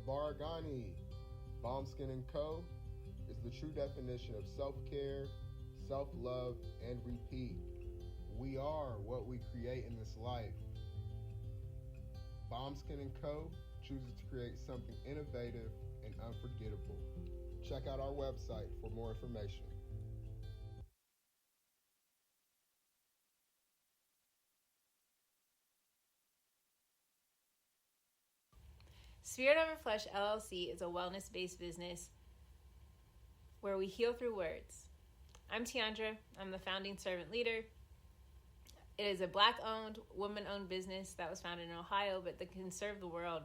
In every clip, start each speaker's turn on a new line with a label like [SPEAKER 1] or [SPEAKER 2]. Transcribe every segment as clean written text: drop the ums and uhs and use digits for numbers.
[SPEAKER 1] Varagani. Bomb Skin & Co. is the true definition of self-care, self-love, and repeat. We are what we create in this life. Bomb Skin & Co. chooses to create something innovative and unforgettable. Check out our website for more information.
[SPEAKER 2] Spirit Over Flesh LLC is a wellness-based business where we heal through words. I'm Tiandra. I'm the founding servant leader. It is a Black-owned, woman-owned business that was founded in Ohio, but that can serve the world.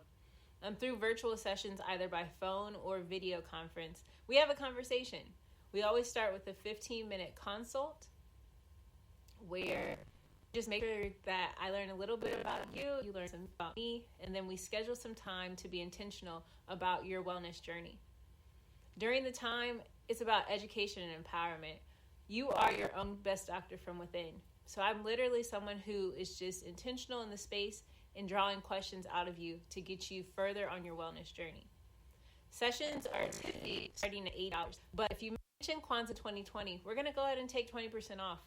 [SPEAKER 2] Through virtual sessions, either by phone or video conference, we have a conversation. We always start with a 15-minute consult where just make sure that I learn a little bit about you, you learn something about me, and then we schedule some time to be intentional about your wellness journey. During the time, it's about education and empowerment. You are your own best doctor from within. So I'm literally someone who is just intentional in the space and drawing questions out of you to get you further on your wellness journey. Sessions are typically starting at $8, but if you mention Kwanzaa 2020, we're going to go ahead and take 20% off.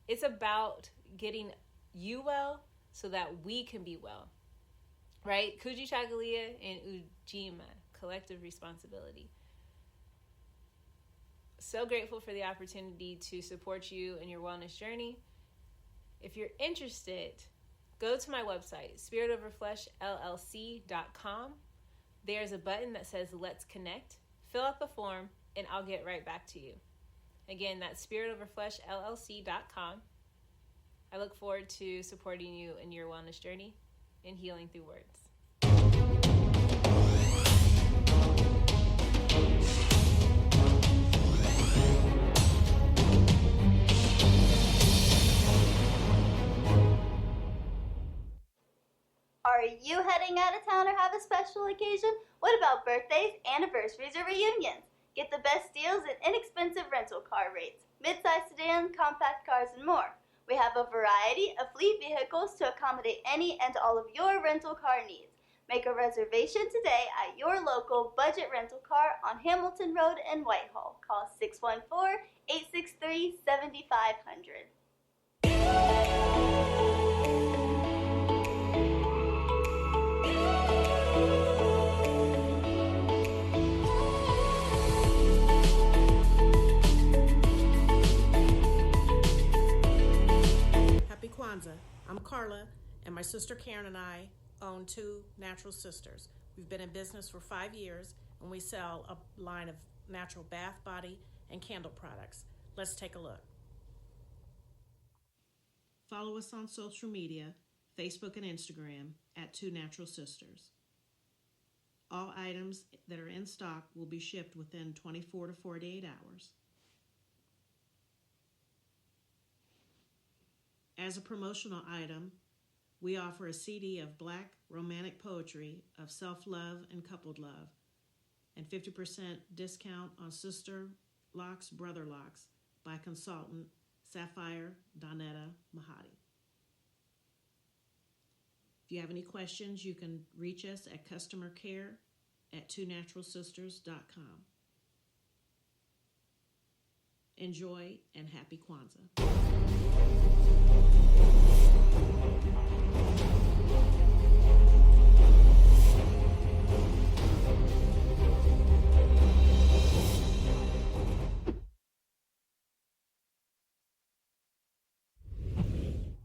[SPEAKER 2] It's about getting you well so that we can be well, right? Kuji Chagalia and Ujamaa, collective responsibility. So grateful for the opportunity to support you in your wellness journey. If you're interested, go to my website, spiritoverfleshllc.com. There's a button that says Let's Connect. Fill out the form, and I'll get right back to you. Again, that's spiritoverfleshllc.com. I look forward to supporting you in your wellness journey and healing through words.
[SPEAKER 3] Are you heading out of town or have a special occasion? What about birthdays, anniversaries, or reunions? Get the best deals and inexpensive rental car rates, mid-size sedans, compact cars, and more. We have a variety of fleet vehicles to accommodate any and all of your rental car needs. Make a reservation today at your local budget rental car on Hamilton Road in Whitehall. Call 614-863-7500.
[SPEAKER 4] Kwanzaa. I'm Carla, and my sister Karen and I own Two Natural Sisters. We've been in business for 5 years, and we sell a line of natural bath, body, and candle products. Let's take a look. Follow us on social media, Facebook and Instagram, at Two Natural Sisters. All items that are in stock will be shipped within 24 to 48 hours. As a promotional item, we offer a CD of Black romantic poetry of self-love and coupled love, and 50% discount on Sister Locks, Brother Locks by consultant Sapphire Donetta Mahadi. If you have any questions, you can reach us at customercare@twonaturalsisters.com. Enjoy and happy Kwanzaa.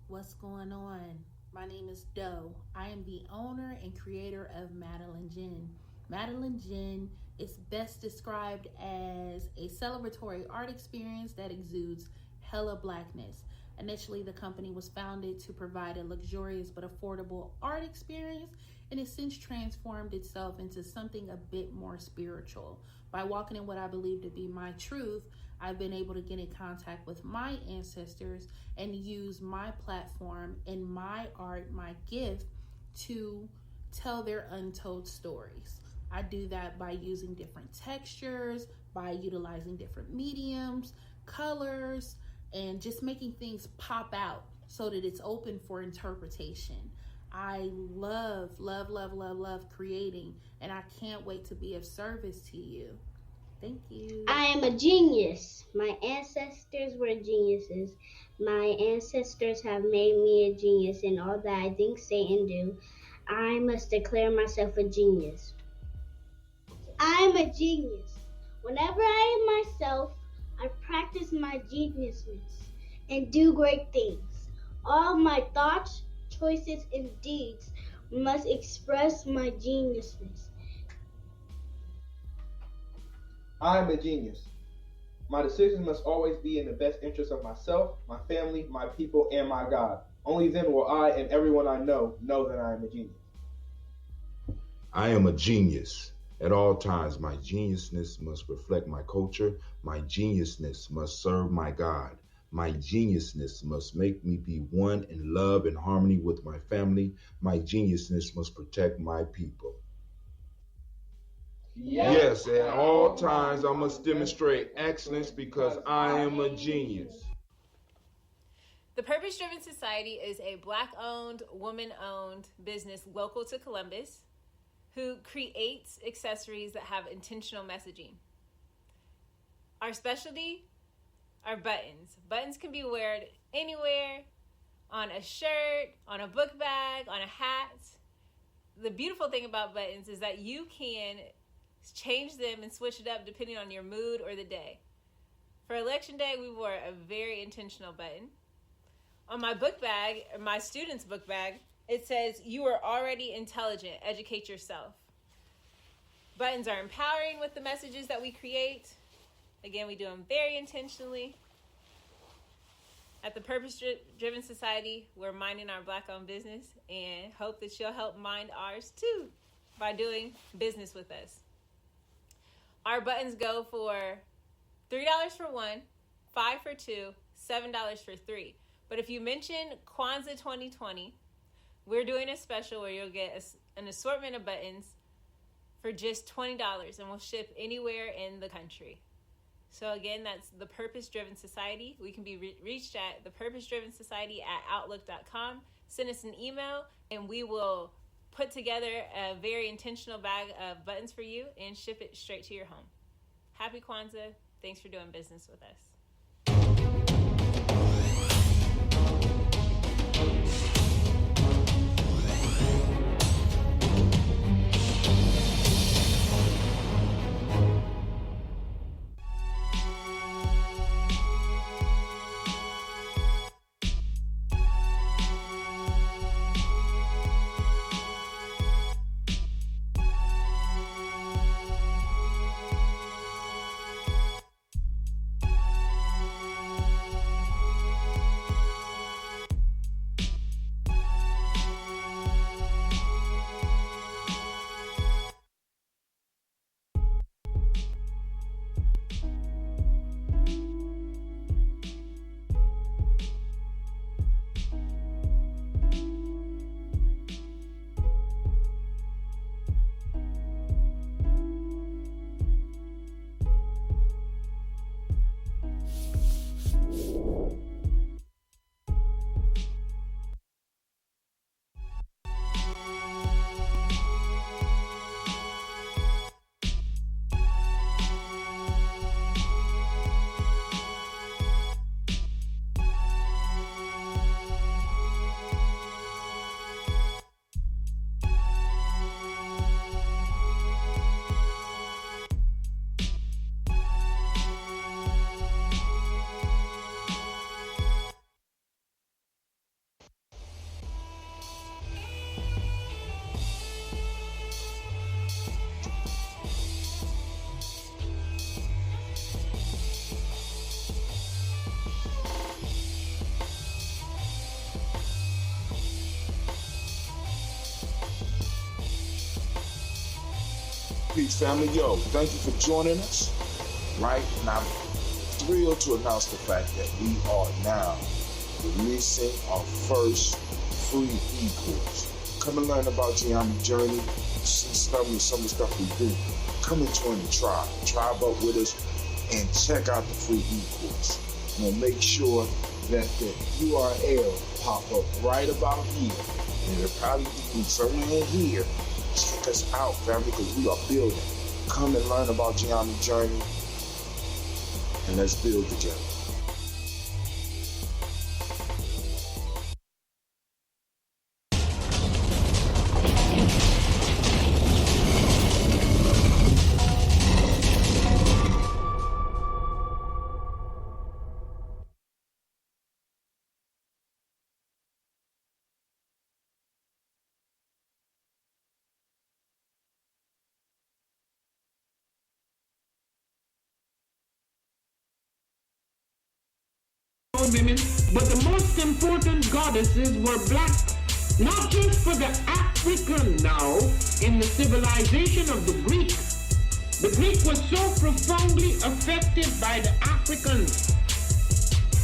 [SPEAKER 5] What's going on? My name is Doe. I am the owner and creator of Madeline Gin. Madeline Gin is best described as a celebratory art experience that exudes hella blackness. Initially, the company was founded to provide a luxurious but affordable art experience, and it's since transformed itself into something a bit more spiritual. By walking in what I believe to be my truth, I've been able to get in contact with my ancestors and use my platform and my art, my gift, to tell their untold stories. I do that by using different textures, by utilizing different mediums, colors, and just making things pop out so that it's open for interpretation. I love, love, love, love, love creating, and I can't wait to be of service to you. Thank you.
[SPEAKER 6] I am a genius. My ancestors were geniuses. My ancestors have made me a genius in all that I think, say, and do. I must declare myself a genius. I am a genius. Whenever I am myself, I practice my geniusness and do great things. All my thoughts, choices, and deeds must express my geniusness.
[SPEAKER 7] I am a genius. My decisions must always be in the best interest of myself, my family, my people, and my God. Only then will I and everyone I know that I am a genius.
[SPEAKER 8] I am a genius. At all times, my geniusness must reflect my culture. My geniusness must serve my God. My geniusness must make me be one in love and harmony with my family. My geniusness must protect my people. Yes, at all times I must demonstrate excellence because I am a genius.
[SPEAKER 2] The Purpose Driven Society is a Black-owned, woman-owned business local to Columbus who creates accessories that have intentional messaging. Our specialty are buttons. Buttons can be worn anywhere, on a shirt, on a book bag, on a hat. The beautiful thing about buttons is that you can change them and switch it up depending on your mood or the day. For Election Day, we wore a very intentional button. On my book bag, my student's book bag, it says, "You are already intelligent, educate yourself." Buttons are empowering with the messages that we create. Again, we do them very intentionally. At the Purpose Driven Society, we're minding our Black-owned business and hope that you'll help mind ours too by doing business with us. Our buttons go for $3 for one, $5 for two, $7 for three. But if you mention Kwanzaa 2020, we're doing a special where you'll get an assortment of buttons for just $20, and we'll ship anywhere in the country. So again, that's the Purpose Driven Society. We can be reached at thepurposedrivensociety@outlook.com. Send us an email, and we will put together a very intentional bag of buttons for you and ship it straight to your home. Happy Kwanzaa. Thanks for doing business with us.
[SPEAKER 8] Peace, family. Yo, thank you for joining us. Right? And I'm thrilled to announce the fact that we are now releasing our first free e-course. Come and learn about Gye-Nyame journey, see some of the stuff we do. Come and join the tribe. Tribe up with us and check out the free e-course. We'll make sure that the URL pop up right about here And it'll probably be somewhere in here. Check us out, family, because we are building. Come and learn about Gye-Nyame journey, and let's build together.
[SPEAKER 9] Women, but the most important goddesses were black, not just for the African now in the civilization of the Greek. The Greek was so profoundly affected by the Africans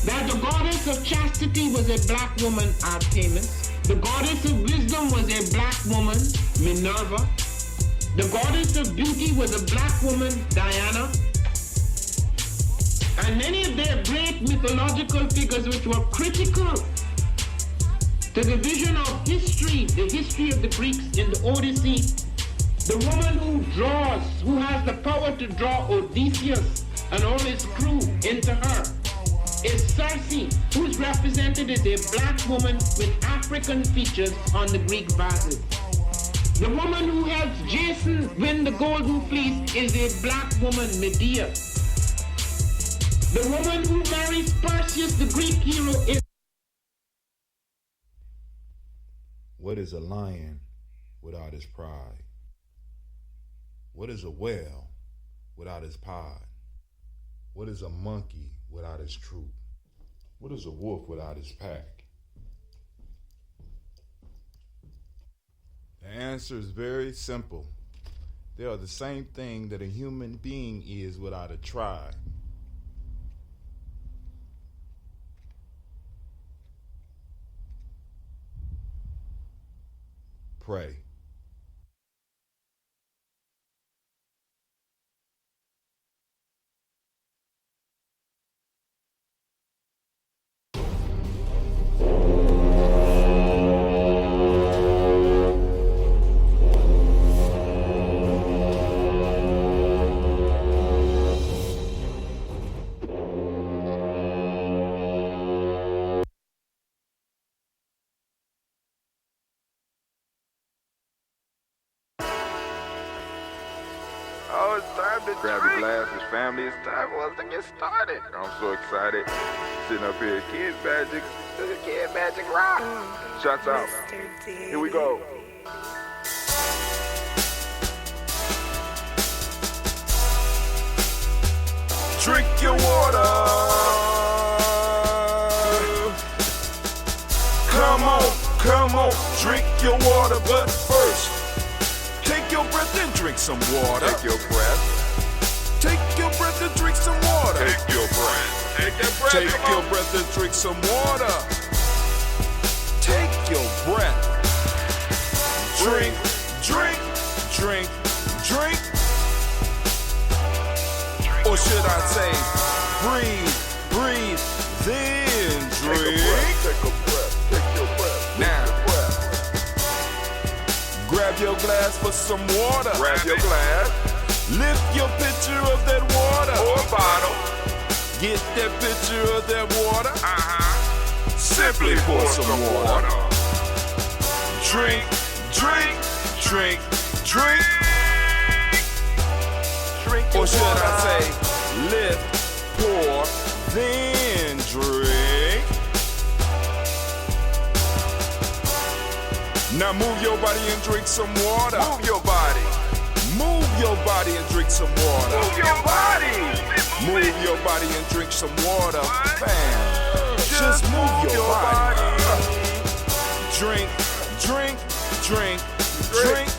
[SPEAKER 9] that the goddess of chastity was a black woman, Artemis. The goddess of wisdom was a black woman, Minerva. The goddess of beauty was a black woman, Diana. And many of their great mythological figures which were critical to the vision of history, the history of the Greeks in the Odyssey. The woman who has the power to draw Odysseus and all his crew into her is Circe, who is represented as a black woman with African features on the Greek vases. The woman who helps Jason win the Golden Fleece is a black woman, Medea. The woman who marries Perseus, the Greek hero, is...
[SPEAKER 10] What is a lion without his pride? What is a whale without his pod? What is a monkey without his troop? What is a wolf without his pack? The answer is very simple. They are the same thing that a human being is without a tribe. Pray.
[SPEAKER 11] Oh, it's time to grab your glasses, family. It's time for us to get started. I'm so excited. Sitting up here, Kid Magic. This is Kid Magic Rock. Shots out. Here we go.
[SPEAKER 8] Drink your water. Come on, drink your water. But first, take your breath and drink some water.
[SPEAKER 11] Take your breath.
[SPEAKER 8] Take your breath and drink some water.
[SPEAKER 11] Take your breath. Take that breath.
[SPEAKER 8] Take your breath and drink some water. Take your breath. Drink, drink, drink, drink. Or should I say, breathe, breathe, then drink.
[SPEAKER 11] Take a breath. Take your breath.
[SPEAKER 8] Now, grab your glass for some water.
[SPEAKER 11] Grab your glass.
[SPEAKER 8] Lift your pitcher of that water.
[SPEAKER 11] Or a bottle.
[SPEAKER 8] Get that pitcher of that water.
[SPEAKER 11] Simply
[SPEAKER 8] pour some water.
[SPEAKER 11] water.
[SPEAKER 8] Drink, drink, drink, drink.
[SPEAKER 11] Drink your
[SPEAKER 8] Or should
[SPEAKER 11] water.
[SPEAKER 8] I say, lift, pour, then drink. Now move your body and drink some water.
[SPEAKER 11] Move your body.
[SPEAKER 8] Move your body and drink some water.
[SPEAKER 11] Move your body.
[SPEAKER 8] Move your body and drink some water. Bam. Just move your body. Drink, drink, drink, drink.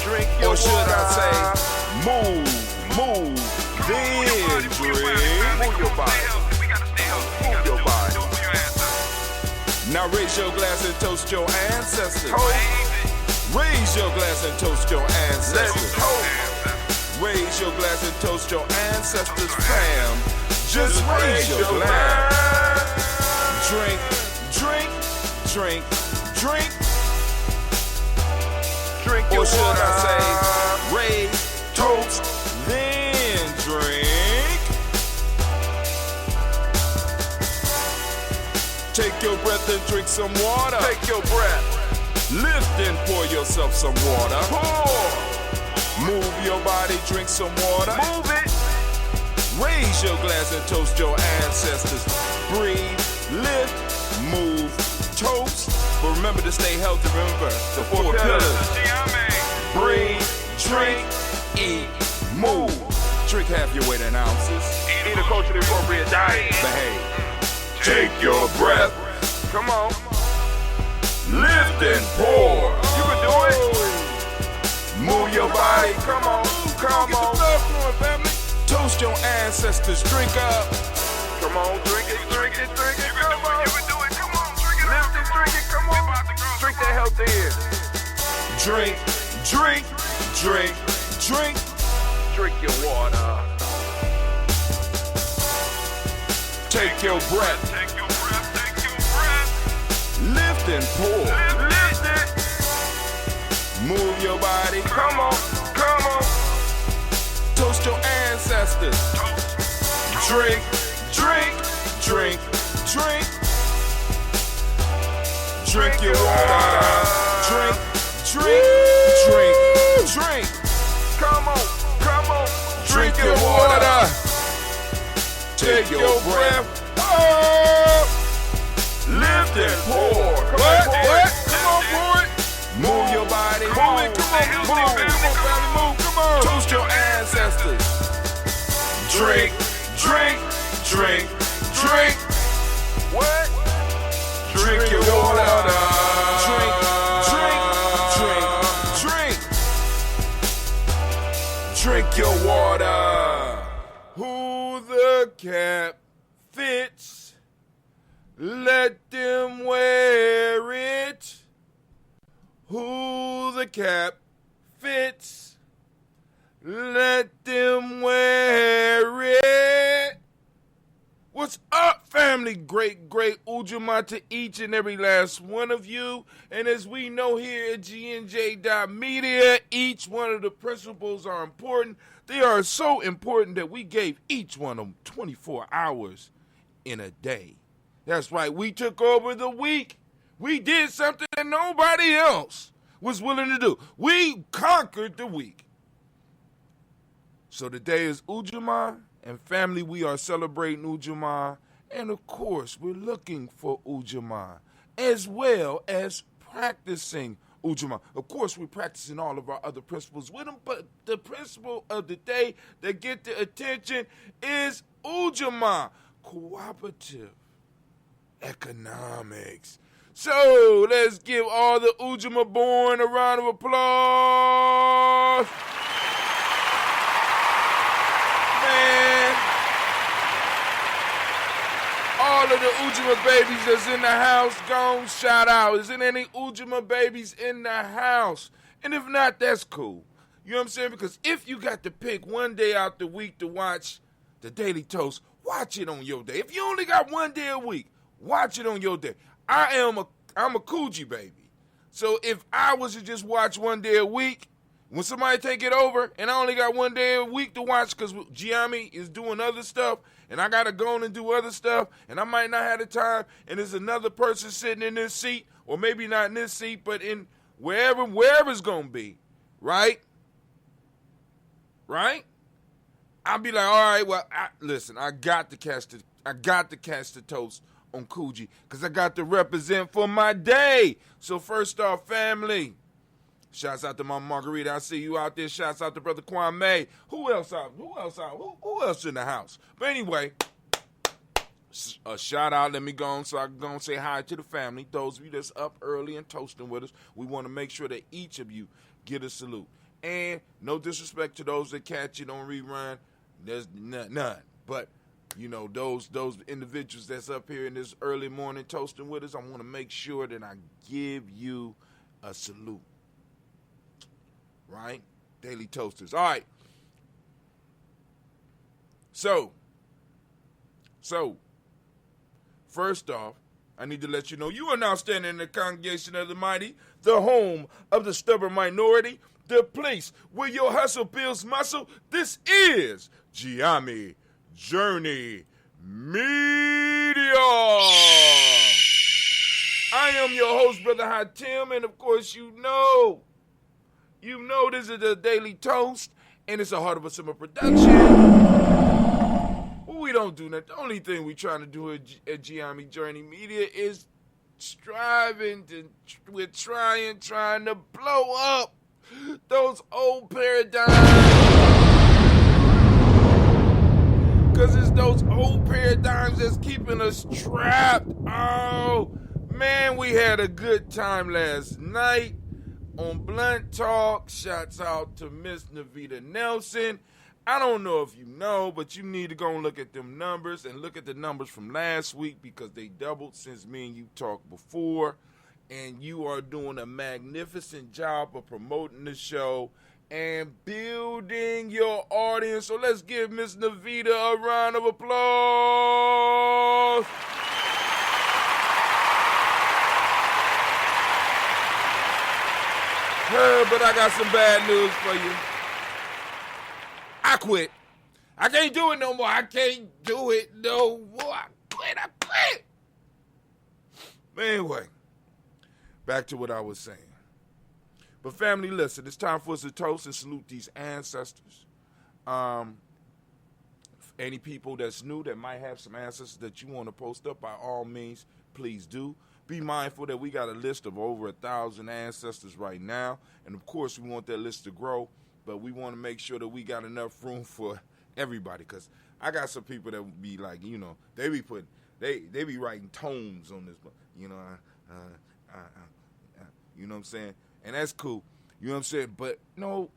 [SPEAKER 11] Drink your
[SPEAKER 8] Or should
[SPEAKER 11] water.
[SPEAKER 8] I say, move, then drink.
[SPEAKER 11] Move your body. Move your body.
[SPEAKER 8] Now raise your glass and toast your ancestors. Raise your glass and toast your ancestors. Raise your glass and toast your ancestors, fam. Just raise your glass. Drink, drink, drink, drink.
[SPEAKER 11] Drink your
[SPEAKER 8] Or should
[SPEAKER 11] water.
[SPEAKER 8] I say, raise, toast, then drink. Take your breath and drink some water.
[SPEAKER 11] Take your breath.
[SPEAKER 8] Lift and pour yourself some water.
[SPEAKER 11] Pour.
[SPEAKER 8] Move your body, drink some water.
[SPEAKER 11] Move it.
[SPEAKER 8] Raise your glass and toast your ancestors. Breathe, lift, move, toast. But remember to stay healthy. Remember the four pillars.
[SPEAKER 11] Gye-Nyame.
[SPEAKER 8] Breathe, drink, eat, move. Drink half your weight in ounces.
[SPEAKER 11] Eat a culturally appropriate diet.
[SPEAKER 8] Behave. Take your breath.
[SPEAKER 11] Come on.
[SPEAKER 8] Lift and pour.
[SPEAKER 11] You can do it.
[SPEAKER 8] Move your body.
[SPEAKER 11] Come on. Come
[SPEAKER 8] Get
[SPEAKER 11] on.
[SPEAKER 8] the blood flowing, family. Toast your ancestors. Drink up.
[SPEAKER 11] Come on. Drink it. Drink it. Drink it. Come on. You can do it. Come on. Drink it. Lift it. Drink it. Come on. Drink that health in.
[SPEAKER 8] Drink, drink, drink, drink.
[SPEAKER 11] Drink your water.
[SPEAKER 8] Take your breath.
[SPEAKER 11] Take your breath. Take your breath.
[SPEAKER 8] Lift and pour.
[SPEAKER 11] Lift it.
[SPEAKER 8] Move your body.
[SPEAKER 11] Come on. Come on.
[SPEAKER 8] Toast your ancestors. Drink, drink, drink, drink. Drink your water. Drink, drink, drink, drink.
[SPEAKER 11] Come on. Come on.
[SPEAKER 8] Drink your water. Take your breath. Oh. Lift and pour. What? What? Come on, pour it. Move your body. Move it. Come on, move. Come on, family, move. Come on. Toast your ancestors. Drink, drink, drink, drink.
[SPEAKER 11] What?
[SPEAKER 8] Drink your water. Drink, drink, drink, drink. Drink your water. Who the cap fits, let them wear it. Who the cap fits, let them wear it. What's up, family? Great Ujamaa to each and every last one of you. And as we know here at GNJ.media, each one of the principles are important. They are so important that we gave each one of them 24 hours in a day. That's right, we took over the week. We did something that nobody else was willing to do. We conquered the week. So today is Ujamaa, and family, we are celebrating Ujamaa. And of course, we're looking for Ujamaa, as well as practicing Ujamaa. Of course, we're practicing all of our other principles with them, but the principle of the day that get the attention is Ujamaa, cooperative economics. So let's give all the Ujamaa born a round of applause. Man, all of the Ujamaa babies that's in the house, go shout out. Is there any Ujamaa babies in the house? And if not, that's cool. You know what I'm saying? Because if you got to pick one day out the week to watch the Daily Toast, watch it on your day. If you only got one day a week, watch it on your day. I'm a Coogee baby. So if I was to just watch one day a week, when somebody take it over and I only got one day a week to watch because Gye-Nyame is doing other stuff and I got to go on and do other stuff and I might not have the time and there's another person sitting in this seat, or maybe not in this seat, but in wherever it's going to be, right? Right? I'll be like, all right, well, listen, I got to catch the toast on Coogee because I got to represent for my day. So first off, family, shouts out to my Margarita. I see you out there. Shouts out to Brother Kwame. Who else in the house? But anyway, a shout out. Let me go on so I can go and say hi to the family. Those of you that's up early and toasting with us, we want to make sure that each of you get a salute. And no disrespect to those that catch it on rerun. There's none. But, you know, those individuals that's up here in this early morning toasting with us, I want to make sure that I give you a salute. Right? Daily Toasters. All right. So, first off, I need to let you know you are now standing in the congregation of the mighty, the home of the stubborn minority, the place where your hustle builds muscle. This is Gye-Nyame Journey Media. I am your host, Brother Hatim, and of course you know this is a daily toast, and it's a Heart of a Summer production. We don't do that. The only thing we trying to do at Gye-Nyame Journey Media is we're trying to blow up those old paradigms. Because it's those old paradigms that's keeping us trapped. Oh, man, we had a good time last night on Blunt Talk. Shouts out to Miss Navita Nelson. I don't know if you know, but you need to go and look at them numbers and look at the numbers from last week because they doubled since me and you talked before. And you are doing a magnificent job of promoting the show and building your audience. So let's give Miss Navita a round of applause. But I got some bad news for you. I quit. I can't do it no more. I can't do it no more. I quit. But anyway, back to what I was saying. But family, listen, it's time for us to toast and salute these ancestors. Any people that's new that might have some ancestors that you want to post up, by all means, please do. Be mindful that we got a list of over 1,000 ancestors right now. And, of course, we want that list to grow. But we want to make sure that we got enough room for everybody. Because I got some people that would be like, they be they be writing tomes on this, you know what I'm saying? And that's cool. You know what I'm saying? But, no,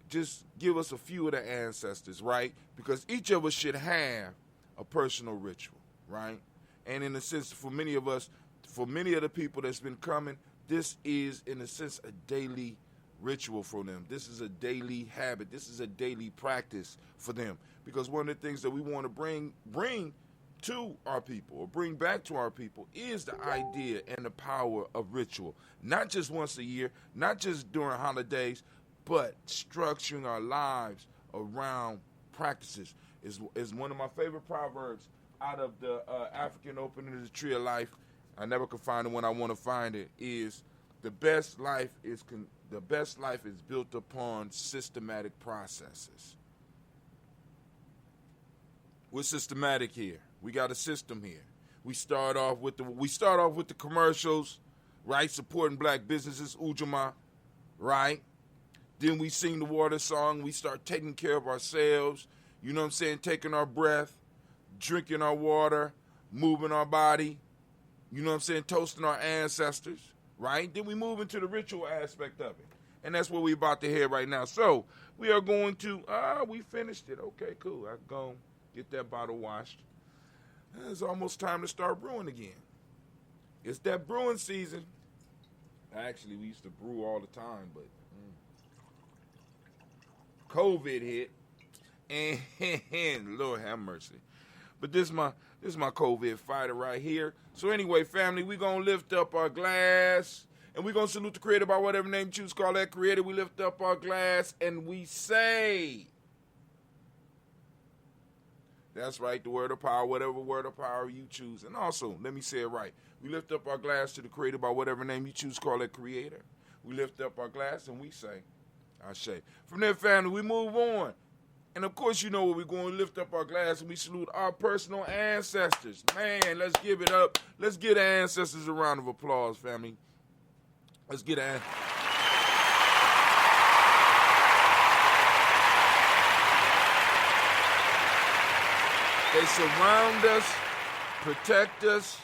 [SPEAKER 8] just give us a few of the ancestors, right? Because each of us should have a personal ritual, right? And in a sense, for many of us, for many of the people that's been coming, this is, in a sense, a daily ritual for them. This is a daily habit. This is a daily practice for them. Because one of the things that we want to bring to our people, or bring back to our people, is the idea and the power of ritual. Not just once a year, not just during holidays, but structuring our lives around practices. Is one of my favorite proverbs out of the African opening of the Tree of Life. I never could find it when I want to find it. Is the best life is built upon systematic processes. We're systematic here. We got a system here. We start off with the commercials, right? Supporting black businesses, Ujamaa, right? Then we sing the water song. We start taking care of ourselves. You know what I'm saying? Taking our breath, drinking our water, moving our body. You know what I'm saying? Toasting our ancestors, right? Then we move into the ritual aspect of it. And that's what we're about to hear right now. So we are going to, we finished it. Okay, cool. I can go get that bottle washed. It's almost time to start brewing again. It's that brewing season. Actually, we used to brew all the time, but COVID hit, and Lord have mercy. But this is my COVID fighter right here. So anyway, family, we're going to lift up our glass, and we're going to salute the Creator by whatever name you choose to call that Creator. We lift up our glass, and we say, that's right, the word of power, whatever word of power you choose. And also, let me say it right. We lift up our glass to the Creator by whatever name you choose to call that Creator. We lift up our glass, and we say, Ashe. From there, family, we move on. And, of course, you know what we're going to lift up our glass and we salute our personal ancestors. Man, let's give it up. Let's give the ancestors a round of applause, family. Let's get an. They surround us, protect us,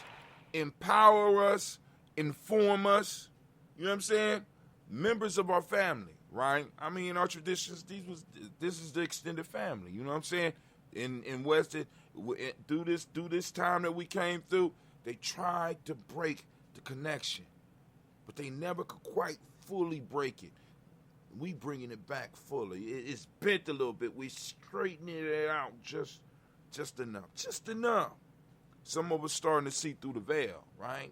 [SPEAKER 8] empower us, inform us. You know what I'm saying? Members of our family. Right? I mean, in our traditions, this is the extended family. You know what I'm saying? In Western, through this time that we came through, they tried to break the connection, but they never could quite fully break it. We bringing it back fully. It's bent a little bit. We straightening it out just enough, Some of us starting to see through the veil, right?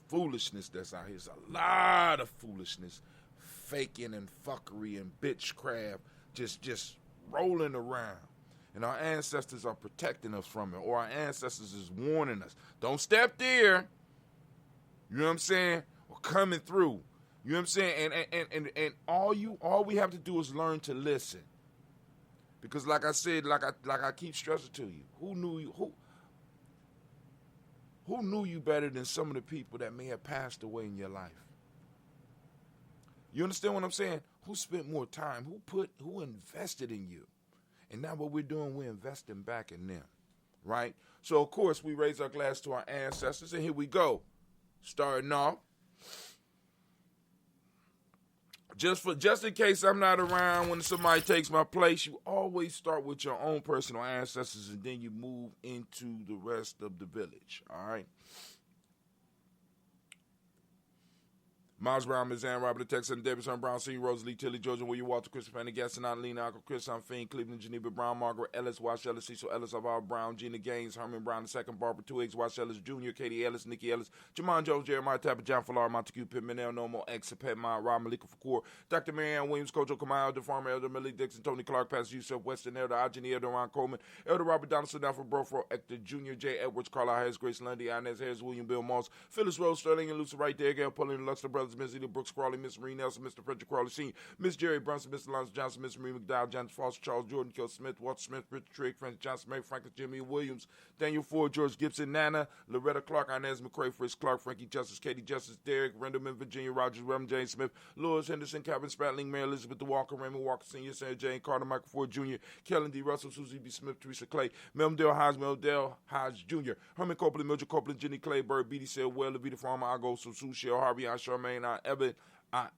[SPEAKER 8] Foolishness that's out here. There's a lot of foolishness, faking and fuckery and bitchcraft, just rolling around. And our ancestors are protecting us from it, or our ancestors is warning us. Don't step there. You know what I'm saying? Or coming through. You know what I'm saying? And all we have to do is learn to listen. Because like I said, like I keep stressing to you, who knew you better than some of the people that may have passed away in your life? You understand what I'm saying? Who spent more time? Who invested in you? And now what we're doing, we're investing back in them, right? So, of course, we raise our glass to our ancestors, and here we go. Starting off, just in case I'm not around when somebody takes my place, you always start with your own personal ancestors, and then you move into the rest of the village, all right? Miles Brown, Ms. Ann, Robert Texan, Davidson Brown, Senior, Rosalie, Tilly, Georgia, William Walter, Christopher Fanny, Gaston, Lena, Uncle Chris, Finn, Cleveland, Geneva Brown, Margaret Ellis, Wash Ellis, Cecil Ellis, Alvar Brown, Gina Gaines, Herman Brown II, Barbara Two Eggs, Wash Ellis Jr., Katie Ellis, Nikki Ellis, Jamon Jones, Jeremiah Tapper, John Fallar, Montague Pittman, Nomo, X, Pet Mile, Rob Malika Fakur, Dr. Marianne Williams, Kojo Kamal, Elder Farmer, Elder Millie Dixon, Tony Clark, Pastor Yusuf, Weston, Elder Ajani, Elder Ron Coleman, Elder Robert Donaldson, Alfred Brofro, Hector Jr., J. Edwards, Carlisle Harris, Grace Lundy, Inez Harris, William Bill Moss, Phyllis Rose, Sterling, and Lucy right there, Gail Pulling, the Luxor Brothers, Miss Edith Brooks, Crawley, Miss Marie Nelson, Mr. Frederick Crawley Sr., Miss Jerry Brunson, Mr. Lawrence Johnson, Miss Marie McDowell, Janet Foster, Charles Jordan, Kel Smith, Walter Smith, Richard Trigg, Francis Johnson, Mary Franklin, Jimmy Williams, Daniel Ford, George Gibson, Nana, Loretta Clark, Inez McCrae, Fritz Clark, Frankie Justice, Katie Justice, Derek, Rendleman, Virginia Rogers, Reverend James Smith, Lewis Henderson, Calvin Spratling, Mary Elizabeth Walker, Raymond Walker Sr., Sarah Jane Carter, Michael Ford Jr., Kellen D. Russell, Susie B. Smith, Teresa Clay, Melmdale Hodge Jr., Herman Copeland, Mildred Copeland, Jenny Clay, Bird, B.D. Sale, Well, Levita Farmer, Ago, Sue, Shell, Harvey, Charmaine,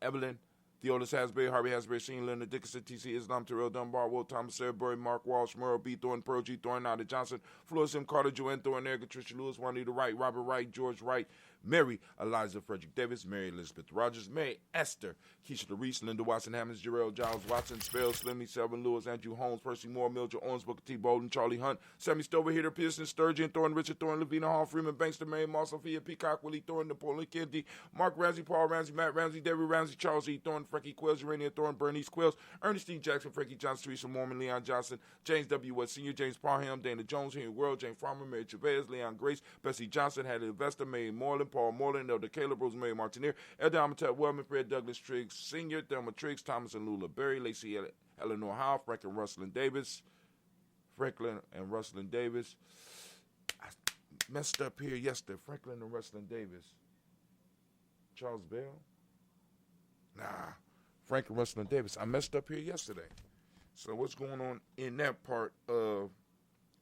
[SPEAKER 8] Evelyn, Theodis Hasbury, Harvey Hasbury, Senior, Leonard Dickinson, T.C. Islam, Terrell Dunbar, Will Thomas, Sarah Burry, Mark Walsh, Merle B. Thornton, Pearl G. Thornton, Nada Johnson, Flores M. Carter, Joanne Thornton, Erica Tricia Lewis, Juanita Wright, Robert Wright, George Wright, Mary Eliza Frederick Davis, Mary Elizabeth Rogers, Mary Esther, Keisha DeReese, Linda Watson Hammonds, Jarrell Giles Watson, Spell, Slimmy, Selvin Lewis, Andrew Holmes, Percy Moore, Mildred Owens, Booker T. Bolden, Charlie Hunt, Sammy Stover, Hitter Pearson, Sturgeon, Thornton, Richard Thornton, Lavina Hall, Freeman, Bankster, Mary Moss, Sophia Peacock, Willie Thornton, Napoleon Kennedy, Mark Ramsey, Paul Ramsey, Matt Ramsey, David Ramsey, Charles E. Thornton, Frankie Quills, Urania Thornton, Bernice Quills, Ernestine Jackson, Frankie Johnson, Teresa Mormon, Leon Johnson, James W. West Sr., James Parham, Dana Jones, Henry World, Jane Farmer, Mary Chavez, Leon Grace, Bessie Johnson, Hattie Investor, Mary Moreland, Paul Moreland, Elder Caleb, Rosemary Martineer, Elder Amatep Wellman, Fred Douglas Triggs Sr., Thelma Triggs, Thomas and Lula Berry, Lacey Eleanor Howe, Franklin and Russell Davis. I messed up here yesterday. Franklin and Russell Davis. Charles Bell? Nah. Franklin Russell Davis. I messed up here yesterday. So what's going on in that part of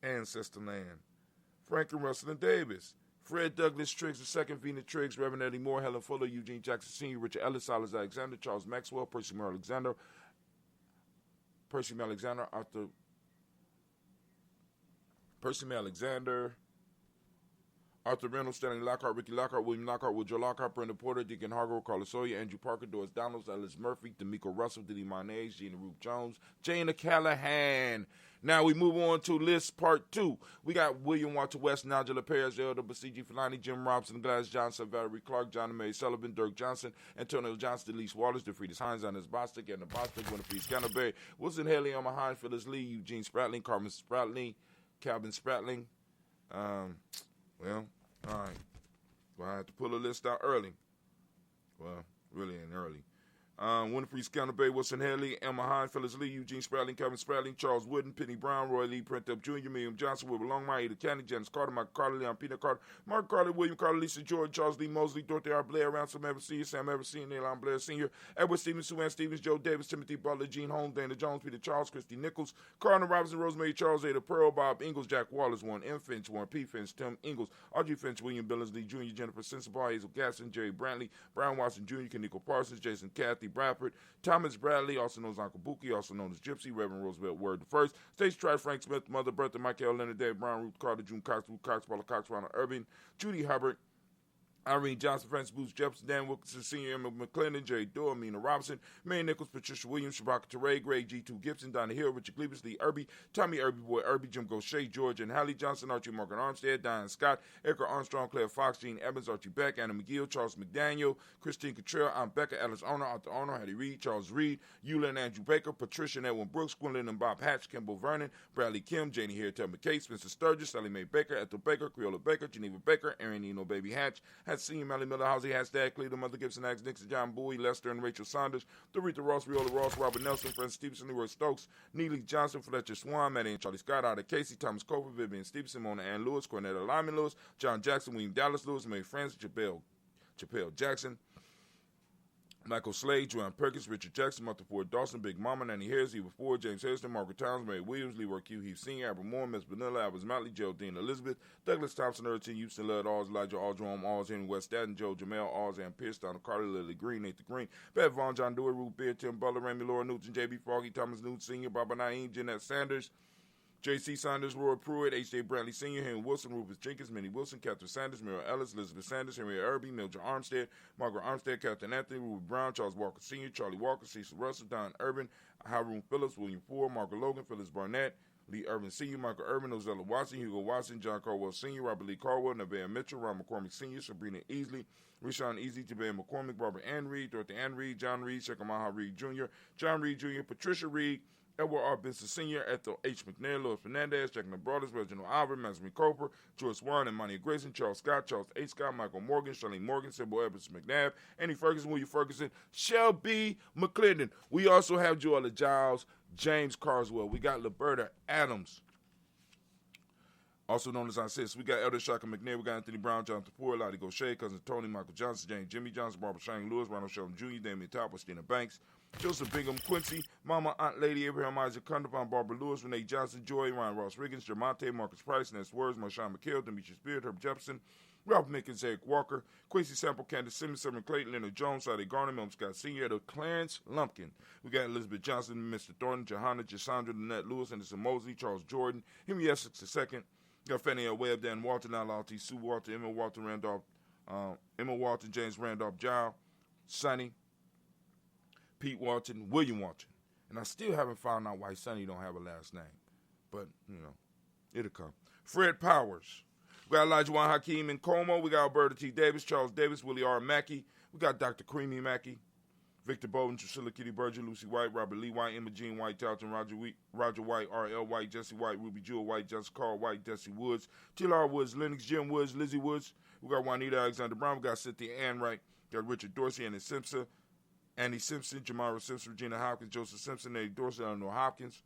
[SPEAKER 8] Ancestor Land? Franklin Russell Davis. Fred Douglas Triggs II, Vena Triggs, Reverend Eddie Moore, Helen Fuller, Eugene Jackson Sr., Richard Ellis, Silas Alexander, Charles Maxwell, Percy Mel Alexander, Arthur Reynolds, Stanley Lockhart, Ricky Lockhart, William Lockhart, Woodrow Lockhart, Brenda Porter, Deacon Hargrove, Carlos Sawyer, Andrew Parker, Doris Donalds, Ellis Murphy, D'Amico Russell, Diddy Mayonnaise, Gina Ruth Jones, Jana Callahan. Now we move on to list part 2. We got William Walter West, Nigella Perez, Elder Basiji Filani, Jim Robinson, Gladys Johnson, Valerie Clark, John and Mary Sullivan, Dirk Johnson, Antonio Johnson, Delise Waters, DeFriedis Hines, Annis Bostic, Anna Bostic, Winifred Scannerberry, Wilson Haley, Elmer Hines, Phyllis Lee, Eugene Spratling, Carmen Spratling, Calvin Spratling. All right. Well, I had to pull a list out early. Well, really ain't early. Winfrey Scannerberry, Wilson Haley, Emma Hines, Phyllis Lee, Eugene Spratling, Kevin Spratling, Charles Wooden, Penny Brown, Roy Lee, Print Up Jr., William Johnson, Wilbur Longmire, Ada Candy, Janice Carter, Michael Carter, Leon Peter Carter, Mark Carter, William Carter, Lisa Jordan, Charles Lee Mosley, Dorothy R. Blair, Ransom Evans Sr., Sam Evans Sr., Neilon Blair Sr., Edward Stevens, Sue Ann Stevens, Joe Davis, Timothy Butler, Gene Holmes, Dana Jones, Peter Charles, Christy Nichols, Cardinal Robinson, Rosemary Charles, Ada Pearl, Bob Ingalls, Jack Wallace, Warren M. Finch, Warren P. Finch, Tim Ingalls, Audrey Finch, William Billingsley Jr., Jennifer Sensabaugh, Hazel Gasson, Jerry Brantley, Brian Watson Jr., Kaniko Parsons, Jason Kathy Bradford, Thomas Bradley, also known as Uncle Buki, also known as Gypsy, Reverend Roosevelt Word the First, Stacey Trice, Frank Smith, Mother Bertha, Michael Leonard, Dave Brown, Ruth Carter, June Cox, Ruth Cox, Paula Cox, Ronald Irving, Judy Hubbard,
[SPEAKER 10] Irene Johnson, Francis Booth Jefferson, Dan Wilkinson Sr., Emma McClendon, Jerry Doyle, Mina Robinson, Mary Nichols, Patricia Williams, Shabaka Teray, Greg G2 Gibson, Donna Hill, Richard Cleavis, Lee Irby, Tommy Irby, Boy Irby, Jim Gaucher, George and Hallie Johnson, Archie Morgan Armstead, Diane Scott, Erica Armstrong, Claire Fox, Gene Evans, Archie Beck, Anna McGill, Charles McDaniel, Christine Cottrell, Aunt Becca, Alice Arnold, Arthur Arnold, Hattie Reed, Charles Reed, Eula and Andrew Baker, Patricia and Edwin Brooks, Gwendolyn and Bob Hatch, Kimball Vernon, Bradley Kim, Janie Hare, Ted McKay, Spencer Sturgis, Sally Mae Baker, Ethel Baker, Creola Baker, Geneva Baker, Erin Eno Baby Hatch, Senior Melly Miller, Housey Hatch, Dad Cleveland, Mother Gibson, Axe Nixon, John Bowie, Lester and Rachel Saunders, Doretha Ross, Riola Ross, Robert Nelson, Francis Stevenson, Leroy Stokes, Neely Johnson, Fletcher Swan, Maddie and Charlie Scott, Ida Casey, Thomas Cofer, Vivian Stevenson, Mona Ann Lewis, Cornetta Lyman Lewis, John Jackson, William Dallas Lewis, Mae Francis, Chappelle Jackson, Michael Slade, Joanne Perkins, Richard Jackson, Martha Ford Dawson, Big Mama, Nanny Harris, Eva Ford, James Hairston, Margaret Towns, Mary Williams, Leroy Q. Heath Sr., Albert Moore, Miss Vanilla, Albert Motley, Geraldine Elizabeth, Douglas Thompson, Ertin, Houston, Lud, Alls, Elijah, All, Jerome, Alls, Henry West Staten, Joe, Jamel, Alls, Ann Pierce, Donald Carter, Lily Green, Nathan Green, Beth Vaughn, John Dewey, Ruth Beard, Tim Butler, Ramy, Laura Newton, J.B. Froggy, Thomas Newton Sr., Barbara Naeem, Jeanette Sanders, J.C. Saunders, Roy Pruitt, H.J. Brantley Sr., Henry Wilson, Rufus Jenkins, Minnie Wilson, Catherine Sanders, Muriel Ellis, Elizabeth Sanders, Henry Irby, Mildred Armstead, Margaret Armstead, Captain Anthony, Ruby Brown, Charles Walker Sr., Charlie Walker, Cecil Russell, Don Urban, Haroon Phillips, William Ford, Margaret Logan, Phyllis Barnett, Lee Irvin Sr., Michael Urban, Ozella Watson, Hugo Watson, John Caldwell Sr., Robert Lee Caldwell, Nevaeh Mitchell, Ron McCormick Sr., Sabrina Easley, Rashawn Easy, Jabez McCormick, Barbara Ann Reed, Dorothy Ann Reed, John Reed, Shekamaha Reed Jr., John Reed Jr., Patricia Reed, Edward R. Benson Sr., Ethel H. McNair, Louis Fernandez, Jack Brothers, Reginald Albert, Mansfield Cooper, George Swan, and Monty Grayson, Charles Scott, Charles H. Scott, Michael Morgan, Charlene Morgan, Sybil Evans McNabb, Annie Ferguson, William Ferguson, Shelby McClendon. We also have Joella Giles, James Carswell. We got Liberta Adams, also known as our sis. We got Elder Shaka McNair, we got Anthony Brown, Jonathan Poore, Lottie Gaucher, Cousin Tony, Michael Johnson, James Jimmy Johnson, Barbara Shang Lewis, Ronald Sheldon Jr., Damian Top, Christina Banks, Joseph Bingham, Quincy, Mama, Aunt Lady, Abraham Isaac Cunderpon, Barbara Lewis, Renee Johnson, Joy, Ryan Ross Riggins, Jermonte, Marcus Price, Ness Words, Marshawn McHale, Demetrius Beard, Herb Jefferson, Ralph Mickens, Eric Walker, Quincy Sample, Candace Simmons, Severn Clayton, Leonard Jones, Sade Garner, Milton Scott Sr., Clarence Lumpkin. We got Elizabeth Johnson, Mr. Thornton, Johanna, Jasandra, Lynette Lewis, Anderson Mosley, Charles Jordan, Henry Essex II. We got Fannie L. Webb, Dan Walter, Nala T. Sue Walter, Emma Walter, James Randolph Giles, Sonny, Pete Walton, William Walton. And I still haven't found out why Sonny don't have a last name. But, it'll come. Fred Powers. We got Elijah Juan Hakeem in Como. We got Alberta T. Davis, Charles Davis, Willie R. Mackey. We got Dr. Creamy Mackey, Victor Bowden, Drusilla Kitty Berger, Lucy White, Robert Lee White, Emma Jean White, Talton, Roger White, R.L. White, Jesse White, Ruby Jewel White, Jessica Carl White, Desi Woods, T.L.R. Woods, Lennox, Jim Woods, Lizzie Woods. We got Juanita Alexander Brown. We got Cynthia Ann Wright. We got Richard Dorsey, Annie Simpson, Jamara Simpson, Regina Hopkins, Joseph Simpson, Eddie Dorsey, Eleanor Hopkins.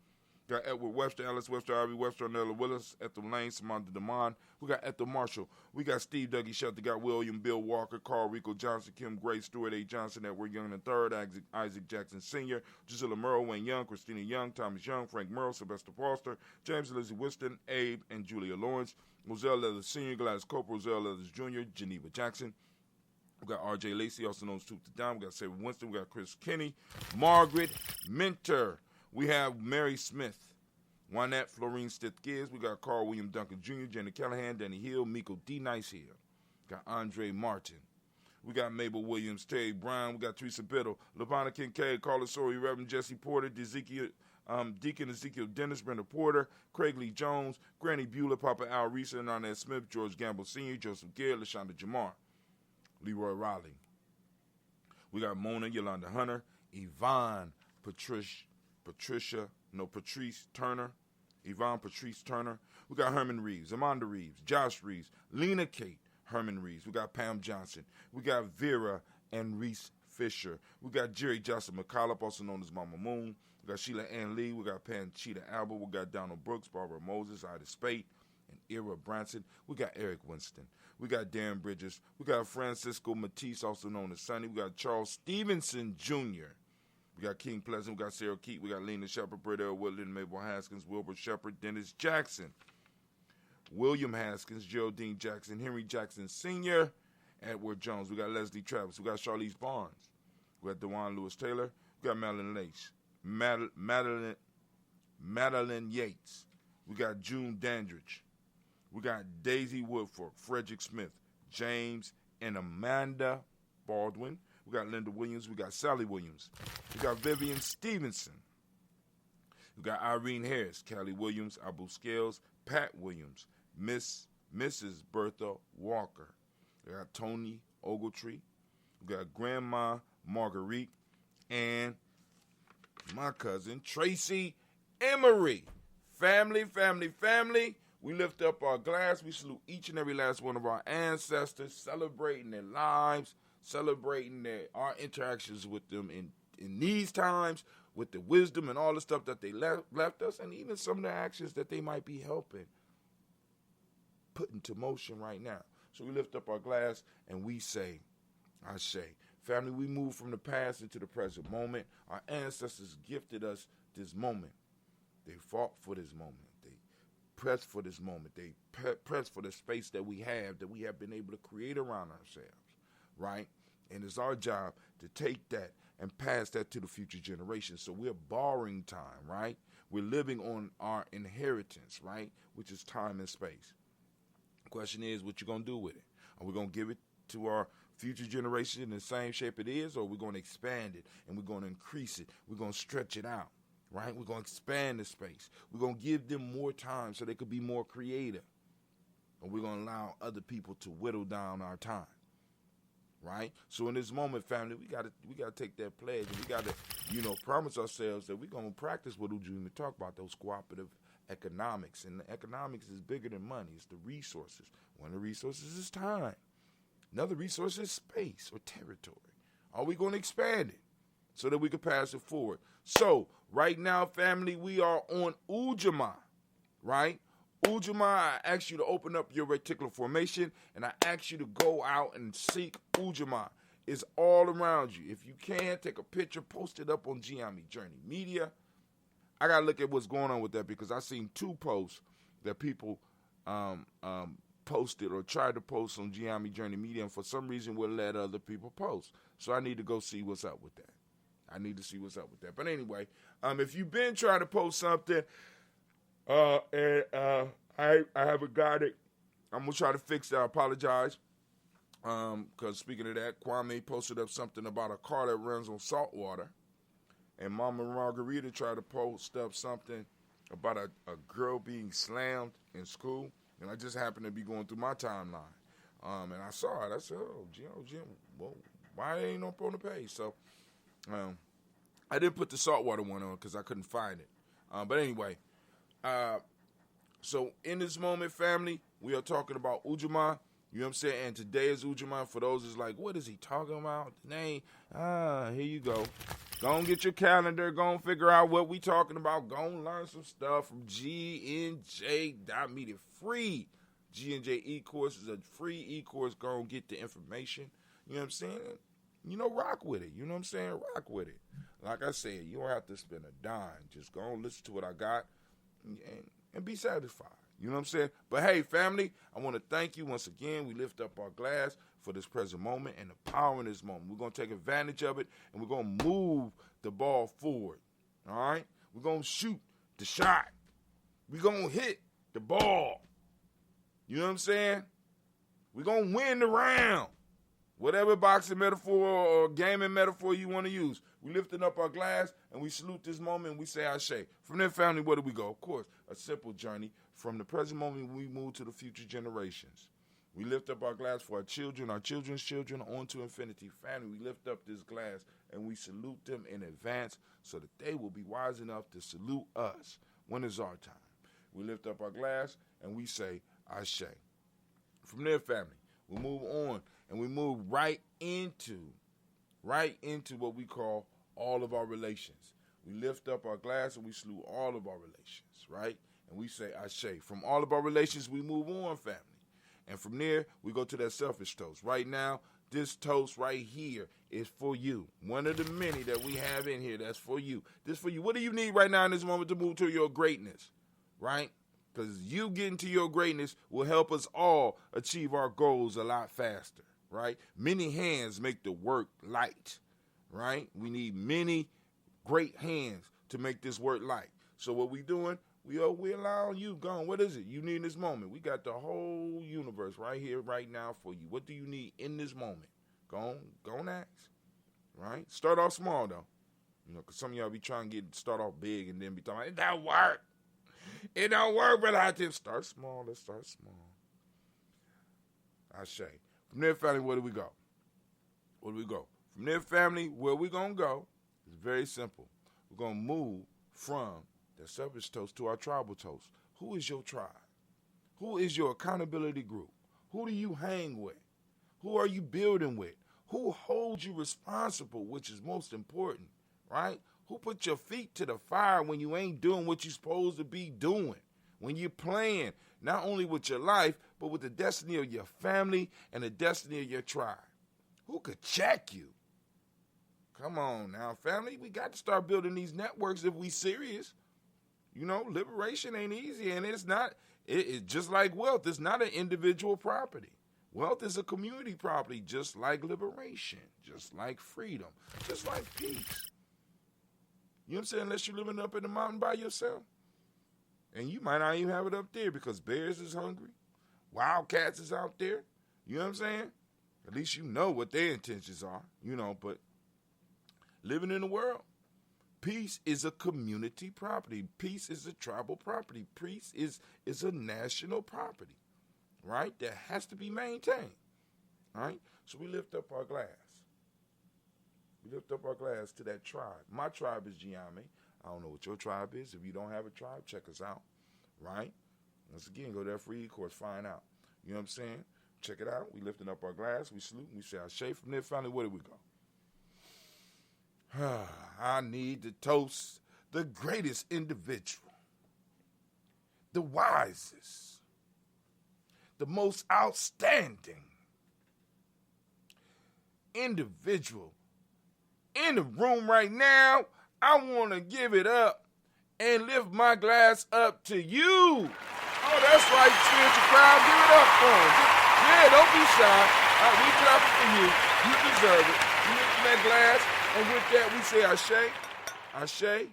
[SPEAKER 10] We got Edward Webster, Alice Webster, Ivy Webster, Nella Willis, Ethel Lane, Samantha DeMond. We got Ethel Marshall. We got Steve Dougie Shelton, got William Bill Walker, Carl Rico Johnson, Kim Gray, Stuart A. Johnson, Edward Young III, Isaac Jackson Sr., Gisela Merle, Wayne Young, Christina Young, Thomas Young, Frank Merle, Sylvester Foster, James and Lizzie Winston, Abe and Julia Lawrence, Roselle Leathers Sr., Gladys Cope, Roselle Leathers Jr., Geneva Jackson. We got R.J. Lacey, also known as Toot the Down. We got Sarah Winston. We got Chris Kinney, Margaret Minter. We have Mary Smith, Juanette Florine Stith Gibbs. We got Carl William Duncan Jr., Jenny Callahan, Danny Hill, Miko D. Nice Hill. Got Andre Martin. We got Mabel Williams, Terry Brown. We got Teresa Biddle, Lavonna Kincaid, Carla Sori, Reverend Jesse Porter, Deacon Ezekiel Dennis, Brenda Porter, Craig Lee Jones, Granny Beulah, Papa Al Reesa, Nanette Smith, George Gamble Sr., Joseph Garrett, LaShonda Jamar, Leroy Riley. We got Mona Yolanda Hunter, Yvonne Patrice Turner, Yvonne Patrice Turner. We got Herman Reeves, Amanda Reeves, Josh Reeves, Lena Kate, Herman Reeves. We got Pam Johnson. We got Vera and Reese Fisher. We got Jerry Johnson McCollop, also known as Mama Moon. We got Sheila Ann Lee. We got Panchita Alba. We got Donald Brooks, Barbara Moses, Ida Spate, and Ira Branson. We got Eric Winston. We got Darren Bridges. We got Francisco Matisse, also known as Sonny. We got Charles Stevenson Jr. We got King Pleasant. We got Sarah Keat. We got Lena Shepard, Britt L. Woodland, Mabel Haskins, Wilbur Shepard, Dennis Jackson, William Haskins, Geraldine Jackson, Henry Jackson Sr., Edward Jones. We got Leslie Travis. We got Charlize Barnes. We got DeJuan Lewis Taylor. We got Madeline Lace. Madeline Yates. We got June Dandridge. We got Daisy Woodfork, Frederick Smith, James
[SPEAKER 8] and Amanda Baldwin. We got Linda Williams. We got Sally Williams. We got Vivian Stevenson. We got Irene Harris, Callie Williams, Abu Scales, Pat Williams, Mrs. Bertha Walker. We got Tony Ogletree. We got Grandma Marguerite and my cousin Tracy Emery. Family, family, family. We lift up our glass. We salute each and every last one of our ancestors, celebrating their lives, celebrating our interactions with them in these times, with the wisdom and all the stuff that they left us, and even some of the actions that they might be helping put into motion right now. So we lift up our glass and we say, I say, family, we move from the past into the present moment. Our ancestors gifted us this moment. They fought for this moment. They pressed for this moment. They pressed for the space that we have been able to create around ourselves, right? And it's our job to take that and pass that to the future generations. So we're borrowing time, right? We're living on our inheritance, right? Which is time and space. The question is, what you going to do with it? Are we going to give it to our future generation in the same shape it is, or are we going to expand it and we're going to increase it? We're going to stretch it out, right? We're going to expand the space. We're going to give them more time so they could be more creative. And we're going to allow other people to whittle down our time. Right? So in this moment, family, we gotta take that pledge, and we gotta, promise ourselves that we're gonna practice what Ujamaa talk about, those cooperative economics. And the economics is bigger than money. It's the resources. One of the resources is time. Another resource is space or territory. Are we gonna expand it so that we can pass it forward? So right now, family, we are on Ujamaa, right? Ujamaa, I ask you to open up your reticular formation, and I ask you to go out and seek Ujamaa. It's all around you. If you can, take a picture, post it up on Gye-Nyame Journey Media. I got to look at what's going on with that, because I seen 2 posts that people posted or tried to post on Gye-Nyame Journey Media, and for some reason will let other people post. So I need to go see what's up with that. But anyway, if you've been trying to post something, I haven't got it. I'm going to try to fix that. I apologize. Because speaking of that, Kwame posted up something about a car that runs on salt water. And Mama Margarita tried to post up something about a girl being slammed in school. And I just happened to be going through my timeline. And I saw it. I said, Jim, well, why ain't up on the page? So I didn't put the saltwater one on because I couldn't find it. But anyway, so in this moment, family, we are talking about Ujamaa. You know what I'm saying? And today is Ujamaa. For those who's like, what is he talking about? The name? Here you go. Go and get your calendar. Go and figure out what we talking about. Go and learn some stuff from GNJ.media. Free GNJ e-course is a free e-course. Go and get the information. You know what I'm saying? Rock with it. You know what I'm saying? Rock with it. Like I said, you don't have to spend a dime. Just go and listen to what I got and be satisfied. You know what I'm saying? But hey, family, I want to thank you once again. We lift up our glass for this present moment and the power in this moment. We're going to take advantage of it, and we're going to move the ball forward. All right? We're going to shoot the shot. We're going to hit the ball. You know what I'm saying? We're going to win the round. Whatever boxing metaphor or gaming metaphor you want to use. We lifting up our glass and we salute this moment and we say Ashe. From there, family, where do we go? Of course, a simple journey. From the present moment, we move to the future generations. We lift up our glass for our children, our children's children, on to infinity. Family, we lift up this glass and we salute them in advance so that they will be wise enough to salute us when it's our time. We lift up our glass and we say Ashe. From there, family, we move on. And we move right into what we call all of our relations. We lift up our glass and we salute all of our relations, right? And we say Ashe. From all of our relations, we move on, family. And from there, we go to that selfish toast. Right now, this toast right here is for you. One of the many that we have in here, that's for you. This for you. What do you need right now in this moment to move to your greatness, right? Because you getting to your greatness will help us all achieve our goals a lot faster. Right? Many hands make the work light, right? We need many great hands to make this work light. So what we doing?
[SPEAKER 10] We allowing you. Go on. What is it you need in this moment? We got the whole universe right here, right now for you. What do you need in this moment? Go on, ask. Right? Start off small, though. Because some of y'all be trying to start off big and then be talking about, it don't work. It don't work, but I just start small. Let's start small. I say. From there, family, where do we go? Where do we go? From there, family, where we going to go is very simple. We're going to move from the selfish toast to our tribal toast. Who is your tribe? Who is your accountability group? Who do you hang with? Who are you building with? Who holds you responsible, which is most important, right? Who put your feet to the fire when you ain't doing what you're supposed to be doing? When you're playing, not only with your life, but with the destiny of your family and the destiny of your tribe. Who could check you? Come on now, family. We got to start building these networks if we serious. Liberation ain't easy, and it's not. It's just like wealth. It's not an individual property. Wealth is a community property, just like liberation, just like freedom, just like peace. You know what I'm saying? Unless you're living up in the mountain by yourself. And you might not even have it up there because bears is hungry. Wildcats is out there. You know what I'm saying? At least you know what their intentions are, but living in the world. Peace is a community property. Peace is a tribal property. Peace is a national property, right? That has to be maintained, right? So we lift up our glass. We lift up our glass to that tribe. My tribe is Gye-Nyame. I don't know what your tribe is. If you don't have a tribe, check us out, right? Once again, go to that free course, find out. You know what I'm saying? Check it out. We lifting up our glass. We salute. We say, Ashe. From there, finally, where do we go? I need to toast the greatest individual, the wisest, the most outstanding individual in the room right now. I want to give it up and lift my glass up to you. Oh, that's right, spiritual crowd. Give it up for him. Yeah, don't be shy. We clapping for you. You deserve it. You lift that glass. And with that, we say Ashe, Ashe,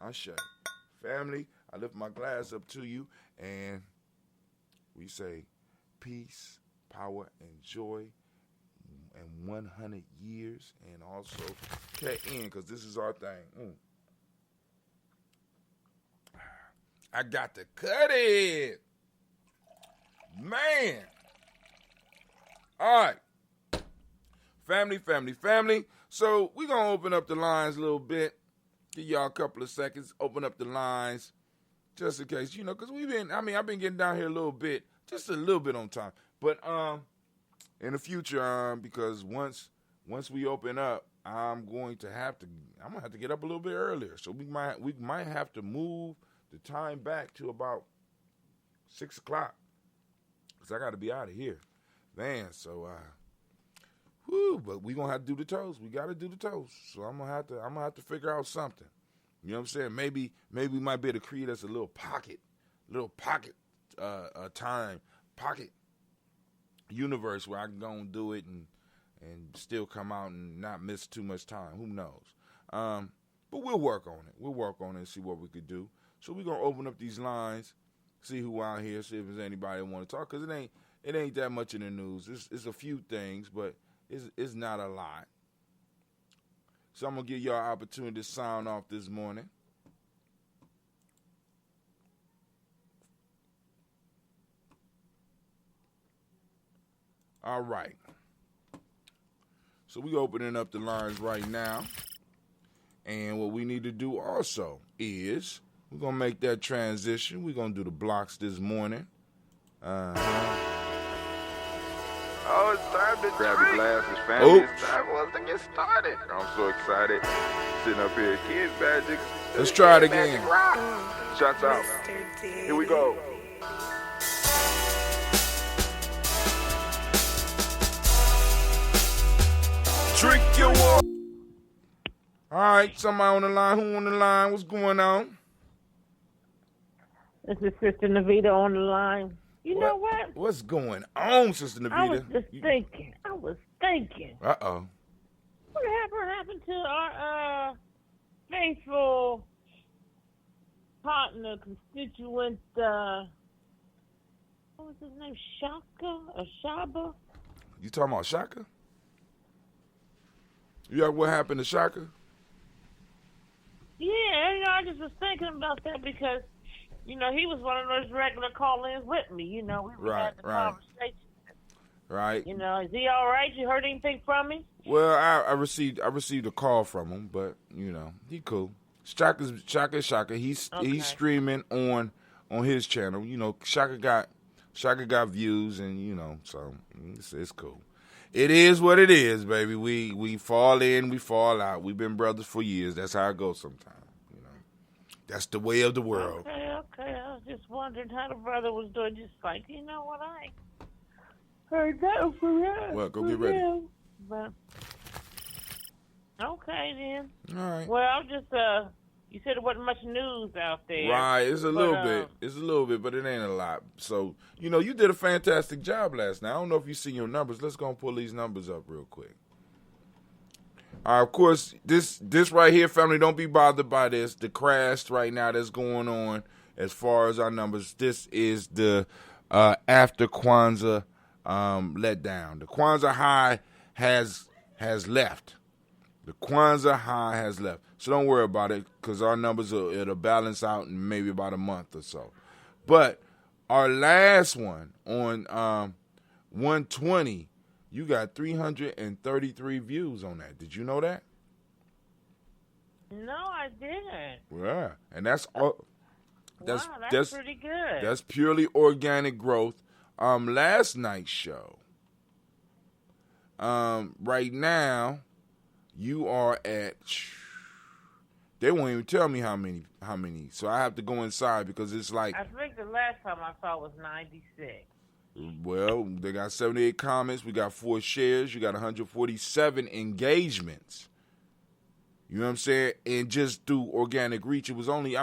[SPEAKER 10] Ashe. Family, I lift my glass up to you, and we say peace, power, and joy, and 100 years, and also cut in, because this is our thing. I got to cut it. Man. All right. Family, family, family. So we're going to open up the lines a little bit. Give y'all a couple of seconds. Open up the lines just in case, because I've been getting down here a little bit, just a little bit on time. But in the future, because once we open up, I'm going to have to get up a little bit earlier. So we might have to move the time back to about 6 o'clock. Because I got to be out of here. Man, so but we gonna have to do the toast. We gotta do the toast. So I'm gonna have to figure out something. You know what I'm saying? Maybe we might be able to create us a little pocket time, pocket universe where I can go and do it and still come out and not miss too much time. Who knows? But we'll work on it. We'll work on it and see what we could do. So we're gonna open up these lines, see who out here, see if there's anybody that want to talk. Cause it ain't that much in the news. It's a few things, but it's not a lot. So I'm going to give y'all an opportunity to sound off this morning. All right. So we opening up the lines right now. And what we need to do also is we're going to make that transition. We're going to do the blocks this morning.
[SPEAKER 11] Oh, it's time to grab your glasses, family. It's time for us to get started. I'm so excited. Sitting up here, Kids Magic.
[SPEAKER 10] Let's try it again.
[SPEAKER 11] Shots out. Here we go.
[SPEAKER 10] Drink your water. All right, somebody on the line. Who on the line? What's going on?
[SPEAKER 12] This is Sister Navita on the line. You know what?
[SPEAKER 10] What's going on, Sister Navita?
[SPEAKER 12] I was just thinking.
[SPEAKER 10] Uh-oh.
[SPEAKER 12] What happened to our faithful partner, constituent, what was his name? Shaka or Shaba?
[SPEAKER 8] You talking about Shaka? Yeah, what happened to Shaka?
[SPEAKER 12] Yeah, I just was thinking about that because, he was one of those regular call-ins with me. We had the conversation.
[SPEAKER 8] Right.
[SPEAKER 12] Is he all right? You heard anything from him?
[SPEAKER 8] Well, I received a call from him, but he cool. Shaka. He's streaming on his channel. Shaka got views, and so it's cool. It is what it is, baby. We fall in, we fall out. We've been brothers for years. That's how it goes sometimes. That's the way of the world.
[SPEAKER 12] Okay. I was just wondering how the brother was doing. Just like, what I heard that from him.
[SPEAKER 8] Well, go get ready.
[SPEAKER 12] But okay then.
[SPEAKER 8] All right.
[SPEAKER 12] Well, I'm just you said there wasn't much news out there.
[SPEAKER 8] Right, it's a little bit. It's a little bit, but it ain't a lot. So, you did a fantastic job last night. I don't know if you see your numbers. Let's go and pull these numbers up real quick. Of course, this right here, family, don't be bothered by this. The crash right now that's going on as far as our numbers. This is the after Kwanzaa letdown. The Kwanzaa high has left. The Kwanzaa high has left. So don't worry about it because our numbers it'll balance out in maybe about a month or so. But our last one on 120, you got 333 views on that. Did you know that?
[SPEAKER 12] No, I didn't.
[SPEAKER 8] Yeah, and that's all.
[SPEAKER 12] That's pretty good.
[SPEAKER 8] That's purely organic growth. Last night's show. Right now, you are at. They won't even tell me how many. So I have to go inside because it's like.
[SPEAKER 12] I think the last time I saw was 96.
[SPEAKER 8] Well, they got 78 comments. We got 4 shares. You got 147 engagements. You know what I'm saying? And just through organic reach, it was only.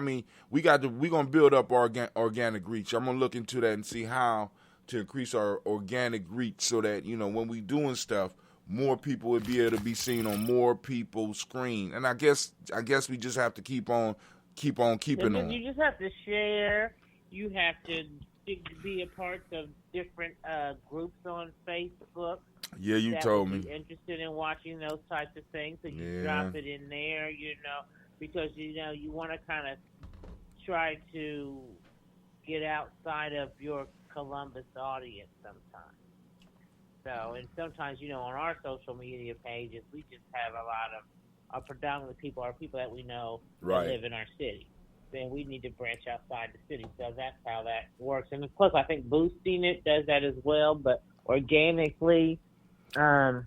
[SPEAKER 8] We're gonna build up organic reach. I'm gonna look into that and see how to increase our organic reach so that when we doing stuff, more people would be able to be seen on more people's screen. And I guess we just have to keep on keeping on.
[SPEAKER 12] You just have to share. You have to be a part of different groups on Facebook.
[SPEAKER 8] Yeah, you told me.
[SPEAKER 12] Interested in watching those types of things, so you drop it in there. Because you want to kind of try to get outside of your Columbus audience sometimes. So, and sometimes, on our social media pages, we just have a lot of predominantly people that we know that live in our city. Then we need to branch outside the city. So that's how that works. And of course, I think boosting it does that as well. But organically, it's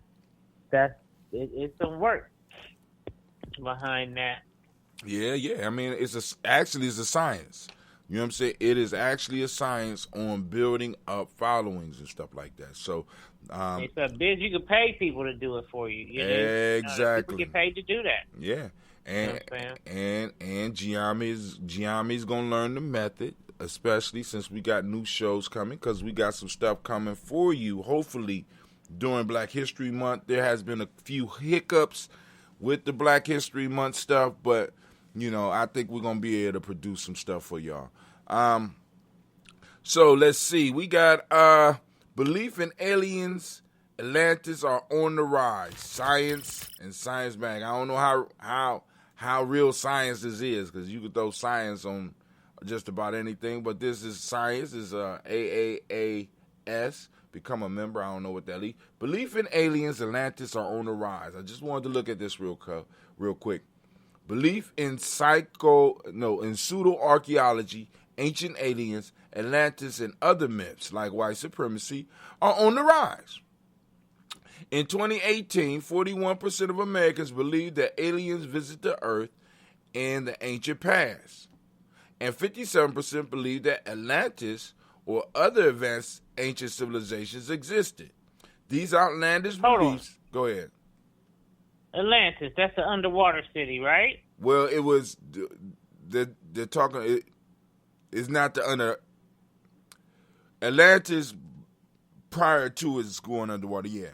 [SPEAKER 12] some work behind that.
[SPEAKER 8] Yeah. It's actually a science. You know what I'm saying? It is actually a science on building up followings and stuff like that. So
[SPEAKER 12] it's a business. You can pay people to do it for you.
[SPEAKER 8] Exactly.
[SPEAKER 12] People get paid to do that.
[SPEAKER 8] Yeah. And Gye-Nyame's gonna learn the method, especially since we got new shows coming, because we got some stuff coming for you. Hopefully, during Black History Month, there has been a few hiccups with the Black History Month stuff, but I think we're gonna be able to produce some stuff for y'all. So let's see. We got belief in aliens. Atlantis are on the rise. Science and Science Bank. I don't know how real science this is, because you could throw science on just about anything, but this is science. Is AAAS. Become a member. I don't know what that is. Belief in aliens, Atlantis are on the rise. I just wanted to look at this real quick. Belief in pseudo-archaeology, ancient aliens, Atlantis, and other myths like white supremacy are on the rise. In 2018, 41% of Americans believed that aliens visit the Earth in the ancient past. And 57% believed that Atlantis or other advanced ancient civilizations existed. These outlandish beliefs... Go ahead.
[SPEAKER 12] Atlantis, that's the underwater city, right?
[SPEAKER 8] Well, it was... They're talking... It's not the under... Atlantis, prior to it's going underwater, yeah.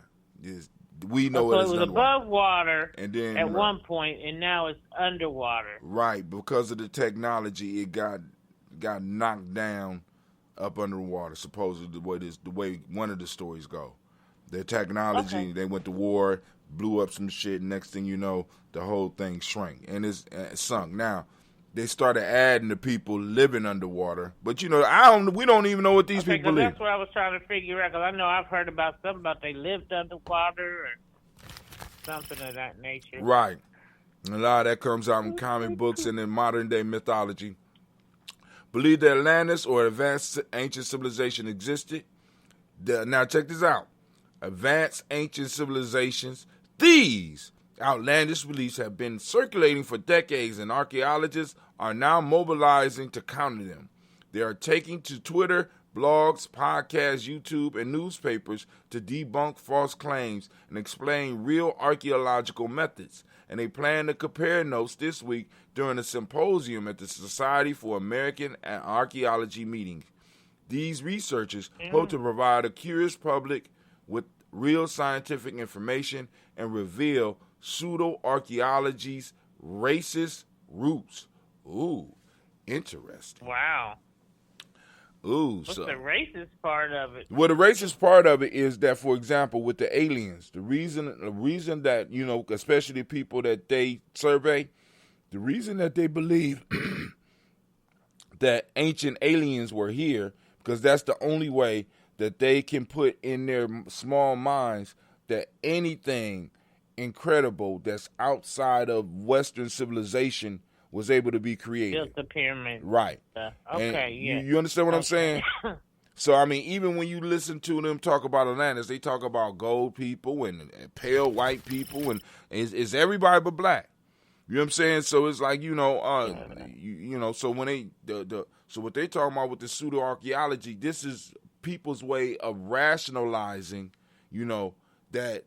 [SPEAKER 10] we know
[SPEAKER 12] so
[SPEAKER 10] it
[SPEAKER 12] it
[SPEAKER 10] as
[SPEAKER 12] was
[SPEAKER 10] underwater.
[SPEAKER 12] above water
[SPEAKER 10] And then
[SPEAKER 12] at one point, and now it's underwater.
[SPEAKER 10] Right, because of the technology, it got knocked down up underwater. Supposedly, the way one of the stories go. The technology, they went to war, blew up some shit. Next thing you know, the whole thing shrank and it's sunk. Now they started adding the people living underwater, but we don't even know what these people live.
[SPEAKER 12] That's what I was trying to figure out. Because I know I've heard about something about they lived underwater or something of that nature.
[SPEAKER 10] Right. And a lot of that comes out in comic books and in modern day mythology. Believe that Atlantis or advanced ancient civilization existed. Now check this out. Advanced ancient civilizations. These outlandish beliefs have been circulating for decades, and archaeologists are now mobilizing to counter them. They are taking to Twitter, blogs, podcasts, YouTube, and newspapers to debunk false claims and explain real archaeological methods. And they plan to compare notes this week during a symposium at the Society for American Archaeology meeting. These researchers hope to provide a curious public with real scientific information and reveal pseudo-archaeology's racist roots. Ooh, interesting.
[SPEAKER 12] Wow.
[SPEAKER 10] Ooh,
[SPEAKER 12] What's the racist part of it?
[SPEAKER 10] Well, the racist part of it is that, for example, with the aliens, the reason that, especially people that they survey, the reason that they believe that ancient aliens were here, because that's the only way that they can put in their small minds that anything incredible that's outside of Western civilization was able to be created.
[SPEAKER 12] Just the pyramid.
[SPEAKER 10] Right.
[SPEAKER 12] Okay, yeah.
[SPEAKER 10] You understand what I'm saying? So, I mean, even when you listen to them talk about Atlantis, they talk about gold people and pale white people, and it's everybody but black. You know what I'm saying? So it's like, so when so what they talking about with the pseudo-archaeology, this is people's way of rationalizing, that,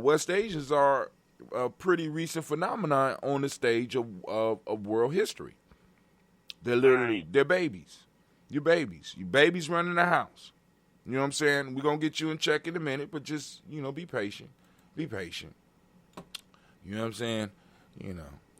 [SPEAKER 10] West Asians are a pretty recent phenomenon on the stage of world history. They're literally, they're babies. You're babies. You babies running the house. You know what I'm saying? We're going to get you in check in a minute, but just, be patient. Be patient. You know what I'm saying?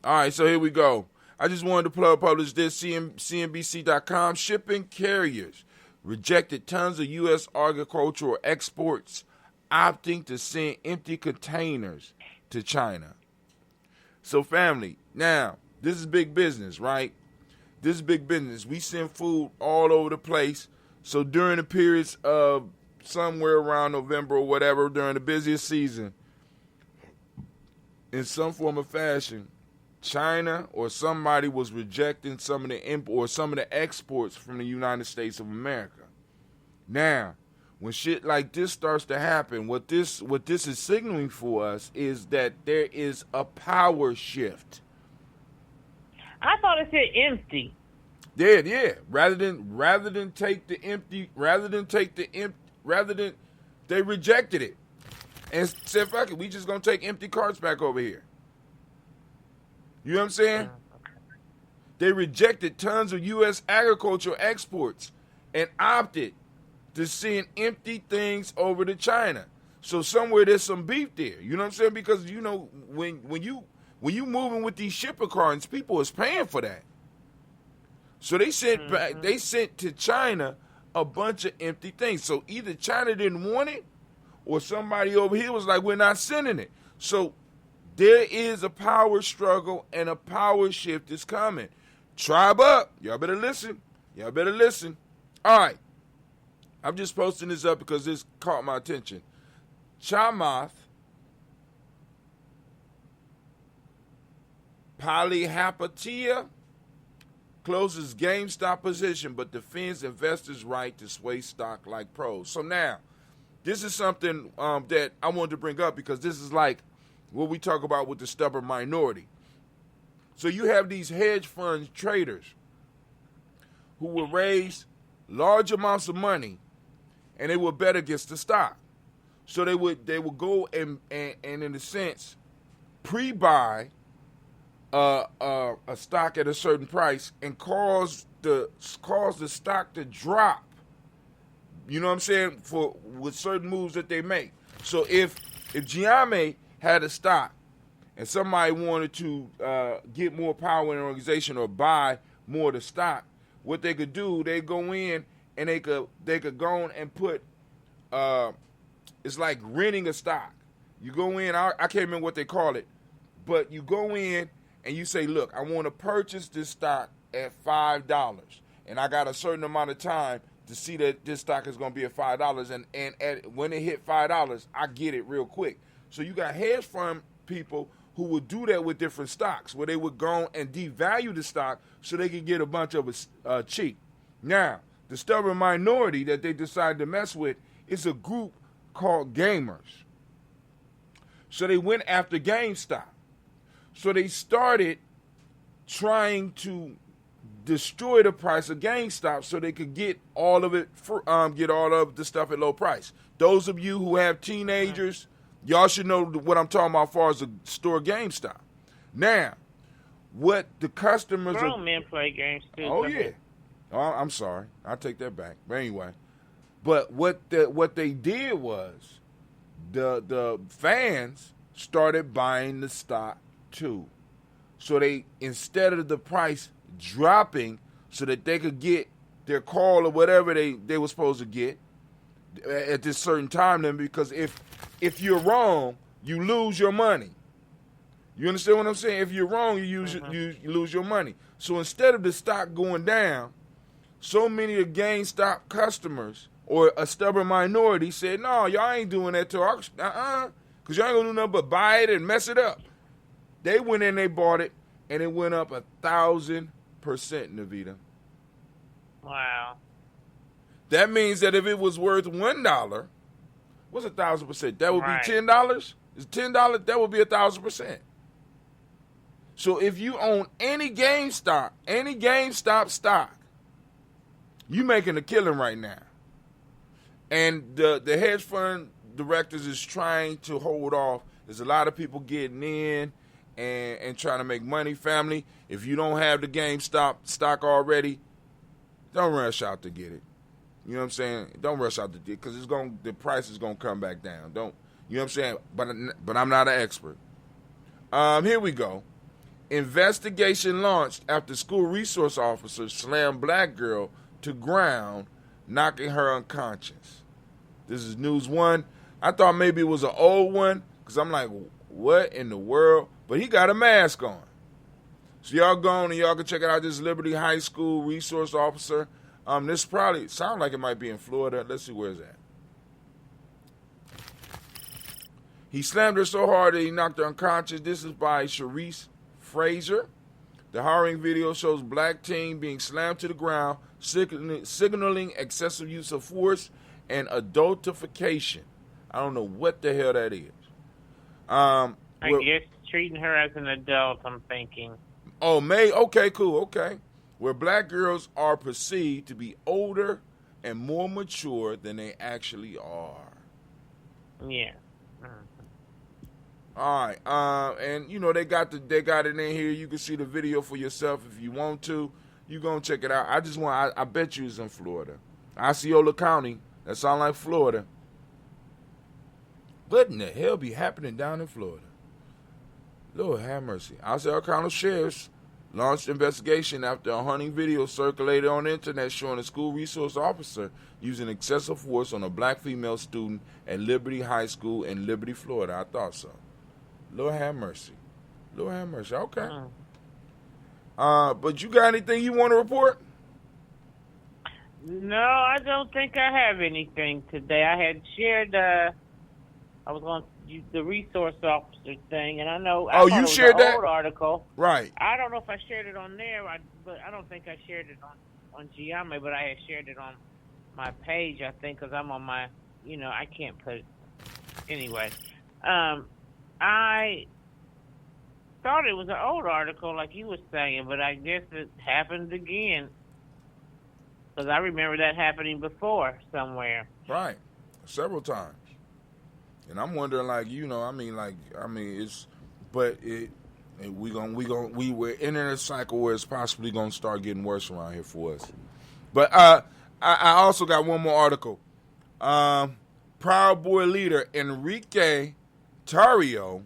[SPEAKER 10] All right, so here we go. I just wanted to publish this. CNBC.com. Shipping carriers rejected tons of U.S. agricultural exports, opting to send empty containers to China. So, family, now, this is big business, right? This is big business. We send food all over the place. So during the periods of somewhere around November or whatever, during the busiest season, in some form or fashion, China or somebody was rejecting some of the exports from the United States of America. Now, when shit like this starts to happen, what this is signaling for us is that there is a power shift.
[SPEAKER 12] I thought it said empty.
[SPEAKER 10] Yeah. Rather than they rejected it and said, fuck it, we just gonna take empty carts back over here. You know what I'm saying? They rejected tons of U.S. agricultural exports and opted to send empty things over to China. So somewhere there's some beef there. You know what I'm saying? Because when you moving with these shipping carts, people is paying for that. So they sent back. They sent to China a bunch of empty things. So either China didn't want it, or somebody over here was like, "We're not sending it." So there is a power struggle and a power shift is coming. Tribe up, y'all better listen. All right, I'm just posting this up because this caught my attention. Chamath Palihapitiya closes GameStop position, but defends investors' right to sway stock like pros. So now, this is something that I wanted to bring up because this is like what we talk about with the stubborn minority. So you have these hedge fund traders who will raise large amounts of money, and they will bet against the stock. So they would go and in a sense pre-buy a stock at a certain price and cause the stock to drop. You know what I'm saying? With certain moves that they make.
[SPEAKER 8] So if Gye-Nyame had a stock and somebody wanted to get more power in an organization or buy more of the stock, what they could do, they go in and they could go on and put it's like renting a stock. You go in, I can't remember what they call it, but you go in and you say, look, I want to purchase this stock at $5, and I got a certain amount of time to see that this stock is going to be at $5, and when it hit $5, I get it real quick. So you got hedge fund people who would do that with different stocks, where they would go and devalue the stock so they could get a bunch of it cheap. Now, the stubborn minority that they decided to mess with is a group called gamers. So they went after GameStop. So they started trying to destroy the price of GameStop so they could get all of it, get all of the stuff at low price. Those of you who have teenagers, y'all should know what I'm talking about as far as the store GameStop. Now, what the customers
[SPEAKER 12] grown men play games too.
[SPEAKER 8] Oh yeah. Oh, I'm sorry. I'll take that back. But anyway, but what they did was the fans started buying the stock too. So they, instead of the price dropping so that they could get their call or whatever they were supposed to get at this certain time, then, because if you're wrong, you lose your money. You understand what I'm saying? If you're wrong, you lose your money. So instead of the stock going down, so many of the GameStop customers or a stubborn minority said, no, y'all ain't doing that to us. Because y'all ain't going to do nothing but buy it and mess it up. They went in, they bought it, and it went up 1,000%, Navita.
[SPEAKER 12] Wow.
[SPEAKER 8] That means that if it was worth $1, what's 1,000%? That would be $10. Is $10? That would be 1,000%. So if you own any GameStop stock, you making a killing right now. And the hedge fund directors is trying to hold off. There's a lot of people getting in and trying to make money. Family, if you don't have the GameStop stock already, don't rush out to get it. You know what I'm saying? Don't rush out to get it because the price is gonna come back down. Don't, you know what I'm saying? But I'm not an expert. Here we go. Investigation launched after school resource officer slammed black girl to ground, knocking her unconscious. This is News 1. I thought maybe it was an old one because I'm like, what in the world? But he got a mask on. So y'all go on and y'all can check it out. This Liberty High School resource officer. This probably sounds like it might be in Florida. Let's see where it's at. He slammed her so hard that he knocked her unconscious. This is by Sharice Frazier. The harrowing video shows black teen being slammed to the ground, signaling excessive use of force and adultification. I don't know what the hell that is.
[SPEAKER 12] I guess treating her as an adult, I'm thinking.
[SPEAKER 8] Oh, okay, cool, okay. Where black girls are perceived to be older and more mature than they actually are.
[SPEAKER 12] Yeah.
[SPEAKER 8] All right, and you know they got it in here. You can see the video for yourself if you want to. You gonna check it out. I bet you it's in Florida, Osceola County. That sound like Florida. What in the hell be happening down in Florida? Lord have mercy. Osceola County sheriffs launched investigation after a hunting video circulated on the internet showing a school resource officer using excessive force on a black female student at Liberty High School in Liberty, Florida. I thought so. Lord have mercy. Lord have mercy. Okay. But you got anything you want to report?
[SPEAKER 12] No, I don't think I have anything today. I had shared, I was going to use the resource officer thing, and I know.
[SPEAKER 8] Oh, you shared that?
[SPEAKER 12] Old article.
[SPEAKER 8] Right.
[SPEAKER 12] I don't know if I shared it on there, but I don't think I shared it on Gye-Nyame, but I had shared it on my page, I think, because I'm on my, I can't put it. Anyway, I thought it was an old article, like you were saying, but I guess it happened again. Because I remember that happening before somewhere.
[SPEAKER 8] Right. Several times. And I'm wondering, we were in a cycle where it's possibly going to start getting worse around here for us. But I also got one more article.
[SPEAKER 10] Proud Boy leader Enrique Tarrio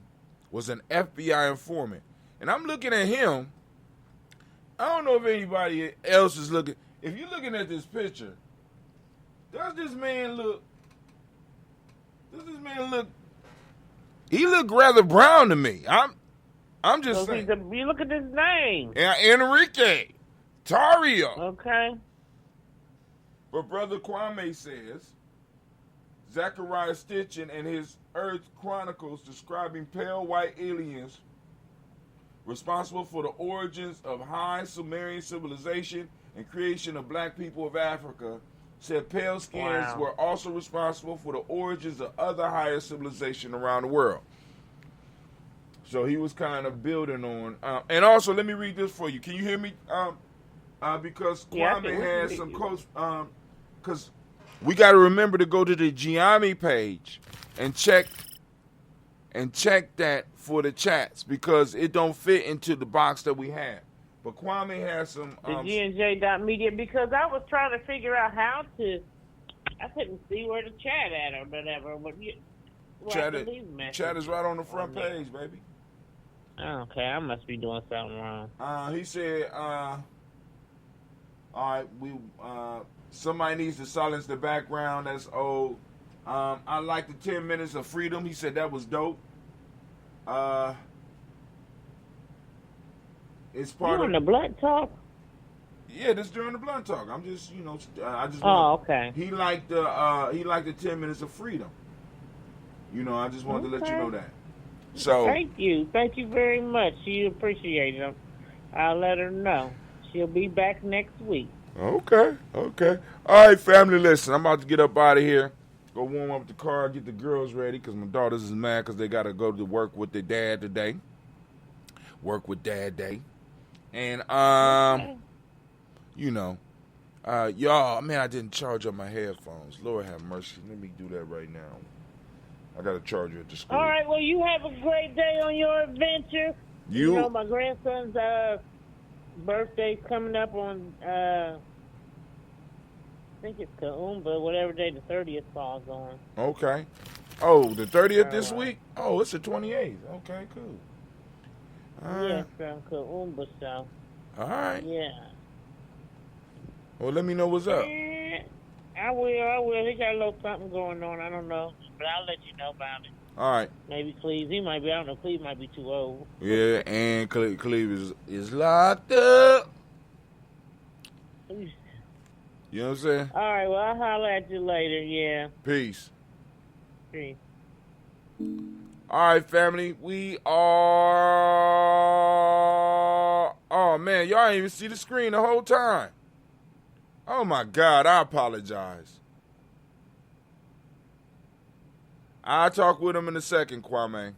[SPEAKER 10] was an FBI informant. And I'm looking at him. I don't know if anybody else is looking. If you're looking at this picture, does this man look? He looked rather brown to me. I'm just saying.
[SPEAKER 12] You look at his name.
[SPEAKER 10] Enrique Tarrio.
[SPEAKER 12] Okay.
[SPEAKER 10] But Brother Kwame says, Zechariah Stitchin and his Earth Chronicles describing pale white aliens responsible for the origins of high Sumerian civilization and creation of black people of Africa, said pale skins were also responsible for the origins of other higher civilization around the world. So he was kind of building on. And also, let me read this for you. Can you hear me? Because Kwame has some quotes. Because we got to remember to go to the Gye-Nyame page and check that for the chats, because it don't fit into the box that we have. But Kwame has some.
[SPEAKER 12] The GNJ.media, because I was trying to figure out how to. I couldn't see where to chat at or whatever. But
[SPEAKER 10] chat is right on the front page, baby.
[SPEAKER 12] Okay, I must be doing something wrong.
[SPEAKER 10] He said, all right, somebody needs to silence the background. That's old. I like the 10 minutes of freedom. He said that was dope. It's part
[SPEAKER 12] of the Blunt Talk.
[SPEAKER 10] Yeah, this during the Blunt Talk. I'm just, I just.
[SPEAKER 12] Okay.
[SPEAKER 10] He liked the 10 minutes of freedom. I just wanted to let you know that. So
[SPEAKER 12] thank you very much. She appreciated it. I'll let her know. She'll be back next week.
[SPEAKER 10] Okay. All right, family. Listen, I'm about to get up out of here. Go warm up the car, get the girls ready, because my daughters is mad because they got to go to work with their dad today. Work with Dad Day. And, y'all, man, I didn't charge up my headphones. Lord have mercy. Let me do that right now. I got a charger at the school.
[SPEAKER 12] All right, well, you have a great day on your adventure. You know, my grandson's birthday's coming up on, I think it's Kaumba, whatever day the 30th falls on.
[SPEAKER 10] Okay. Oh, the 30th this week? Oh, it's the 28th. Okay, cool.
[SPEAKER 12] Yes, from Kaumba, so.
[SPEAKER 10] All right.
[SPEAKER 12] Yeah.
[SPEAKER 10] Well, let me know what's up.
[SPEAKER 12] I will. He got a little something going on. I don't know. But I'll let you know about it.
[SPEAKER 10] All right.
[SPEAKER 12] Maybe Cleve. He might be. I don't know. Cleve might be too old.
[SPEAKER 10] Yeah, and Cleve is locked up. You know what I'm saying?
[SPEAKER 12] All right. Well, I'll holler at you later. Yeah.
[SPEAKER 10] Peace.
[SPEAKER 12] Peace.
[SPEAKER 10] All right, family. We are. Oh, man. Y'all ain't even see the screen the whole time. Oh, my God. I apologize. I'll talk with him in a second, Kwame.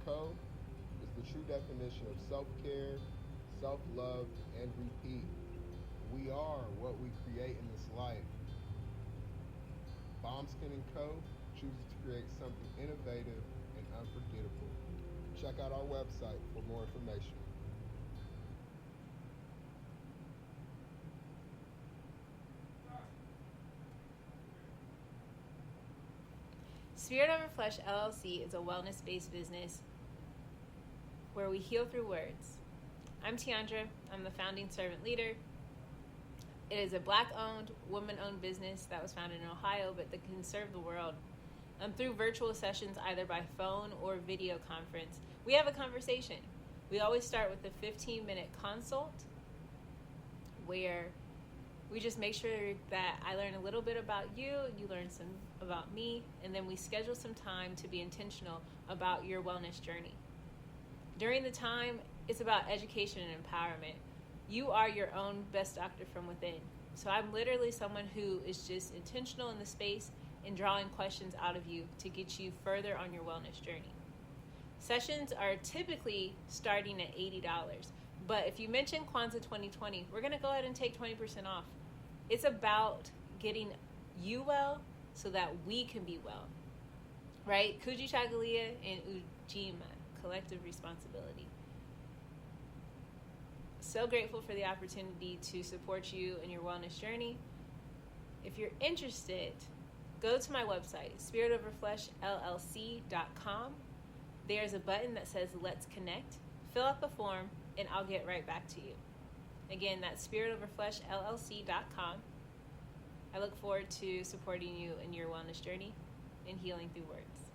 [SPEAKER 1] Co. is the true definition of self-care, self-love, and repeat. We are what we create in this life. Bombskin & Co. chooses to create something innovative and unforgettable. Check out our website for more information.
[SPEAKER 2] Spirit Over Flesh LLC is a wellness-based business where we heal through words. I'm Tiandra. I'm the founding servant leader. It is a Black-owned, woman-owned business that was founded in Ohio, but that can serve the world. Through virtual sessions, either by phone or video conference, we have a conversation. We always start with a 15-minute consult where we just make sure that I learn a little bit about you, you learn some about me, and then we schedule some time to be intentional about your wellness journey. During the time, it's about education and empowerment. You are your own best doctor from within. So I'm literally someone who is just intentional in the space and drawing questions out of you to get you further on your wellness journey. Sessions are typically starting at $80, but if you mention Kwanzaa 2020, we're going to go ahead and take 20% off. It's about getting you well so that we can be well, right? Kuji Chagalia and Ujamaa, collective responsibility. So grateful for the opportunity to support you in your wellness journey. If you're interested, go to my website, spiritoverfleshllc.com. There's a button that says Let's Connect. Fill out the form, and I'll get right back to you. Again, that's spiritoverfleshllc.com. I look forward to supporting you in your wellness journey and healing through words.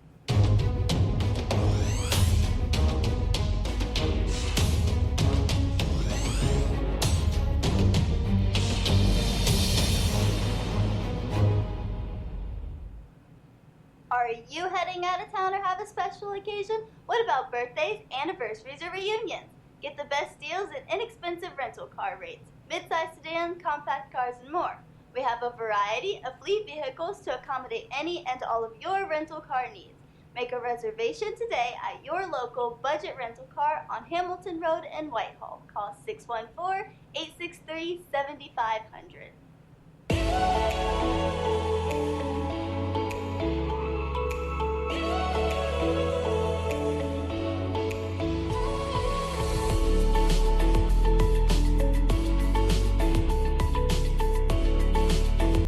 [SPEAKER 3] Are you heading out of town or have a special occasion? What about birthdays, anniversaries, or reunions? Get the best deals and inexpensive rental car rates, mid-size sedans, compact cars, and more. We have a variety of fleet vehicles to accommodate any and all of your rental car needs. Make a reservation today at your local budget rental car on Hamilton Road in Whitehall. Call 614-863-7500.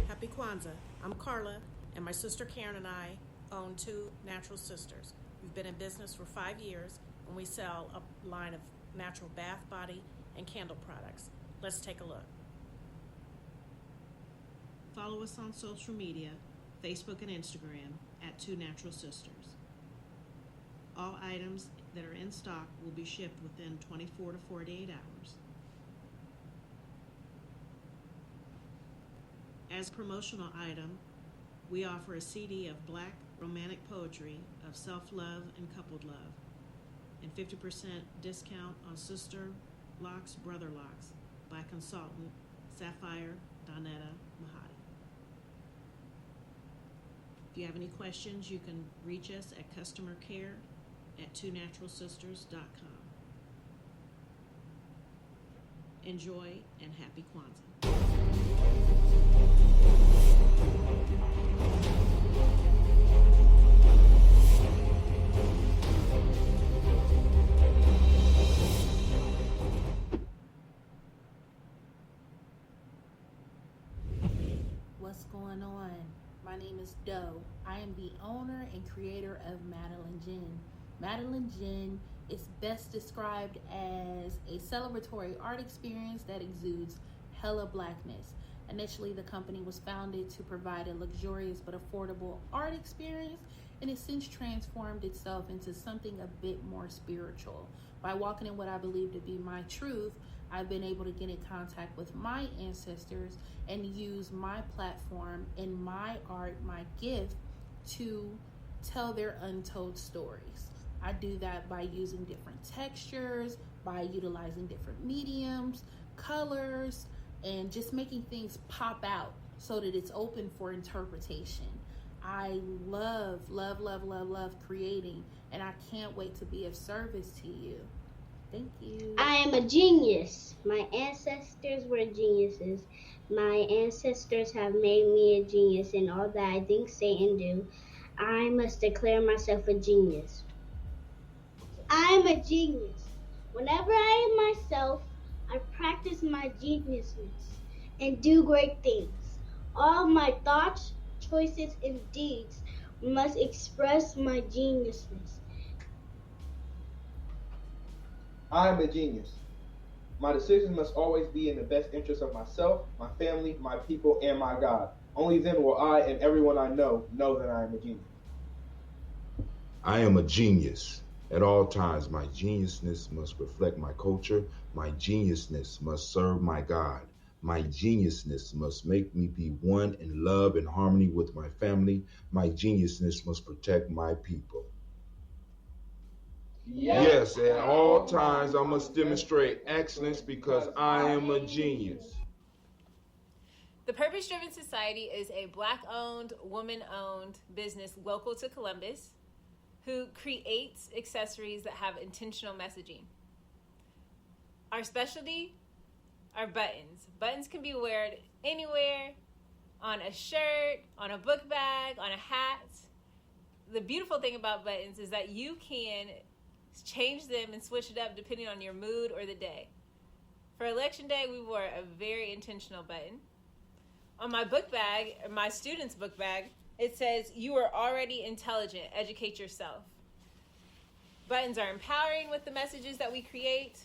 [SPEAKER 4] Happy Kwanzaa. I'm Carla, and my sister Karen and I own Two Natural Sisters. We've been in business for 5 years, and we sell a line of natural bath, body, and candle products. Let's take a look. Follow us on social media, Facebook and Instagram, at Two Natural Sisters. All items that are in stock will be shipped within 24 to 48 hours. As a promotional item, we offer a CD of Black romantic poetry of self-love and coupled love, and 50% discount on Sister Locks, Brother Locks by consultant Sapphire Donetta Mahadi. If you have any questions, you can reach us at customer care at twonaturalsisters.com. Enjoy and happy Kwanzaa.
[SPEAKER 5] What's going on? My name is Doe. I am the owner and creator of Madeline Gin. Madeline Gin is best described as a celebratory art experience that exudes hella blackness. Initially, the company was founded to provide a luxurious but affordable art experience, and it's since transformed itself into something a bit more spiritual. By walking in what I believe to be my truth, I've been able to get in contact with my ancestors and use my platform and my art, my gift, to tell their untold stories. I do that by using different textures, by utilizing different mediums, colors, and just making things pop out so that it's open for interpretation. I love creating, and I can't wait to be of service to you. Thank you.
[SPEAKER 6] I am a genius. My ancestors were geniuses. My ancestors have made me a genius in all that I think, say, and do. I must declare myself a genius. I am a genius. Whenever I am myself, I practice my geniusness and do great things. All my thoughts, choices, and deeds must express my geniusness.
[SPEAKER 7] I am a genius. My decisions must always be in the best interest of myself, my family, my people, and my God. Only then will I and everyone I know that I am a genius.
[SPEAKER 10] I am a genius. At all times, my geniusness must reflect my culture. My geniusness must serve my God. My geniusness must make me be one in love and harmony with my family. My geniusness must protect my people. Yes, at all times I must demonstrate excellence because I am a genius.
[SPEAKER 2] The Purpose Driven Society is a Black-owned, woman-owned business local to Columbus who creates accessories that have intentional messaging. Our specialty are buttons. Buttons can be worn anywhere, on a shirt, on a book bag, on a hat. The beautiful thing about buttons is that you can change them and switch it up depending on your mood or the day. For Election Day, we wore a very intentional button. On my book bag, or my student's book bag, it says, "You are already intelligent, educate yourself." Buttons are empowering with the messages that we create.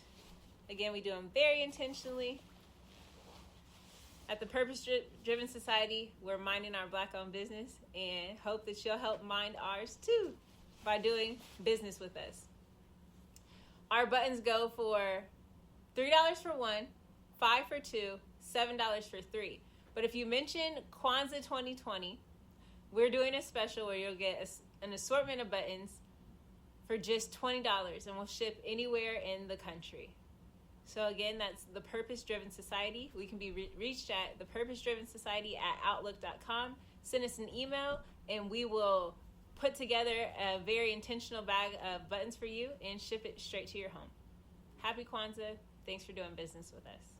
[SPEAKER 2] Again, we do them very intentionally. At the Purpose Driven Society, we're minding our Black-owned business and hope that you'll help mind ours too by doing business with us. Our buttons go for $3 for one, $5 for two, $7 for three. But if you mention Kwanzaa 2020, we're doing a special where you'll get an assortment of buttons for just $20, and we'll ship anywhere in the country. So again, that's the Purpose Driven Society. We can be reached at thepurposedrivensociety@outlook.com. Send us an email, and we will put together a very intentional bag of buttons for you and ship it straight to your home. Happy Kwanzaa. Thanks for doing business with us.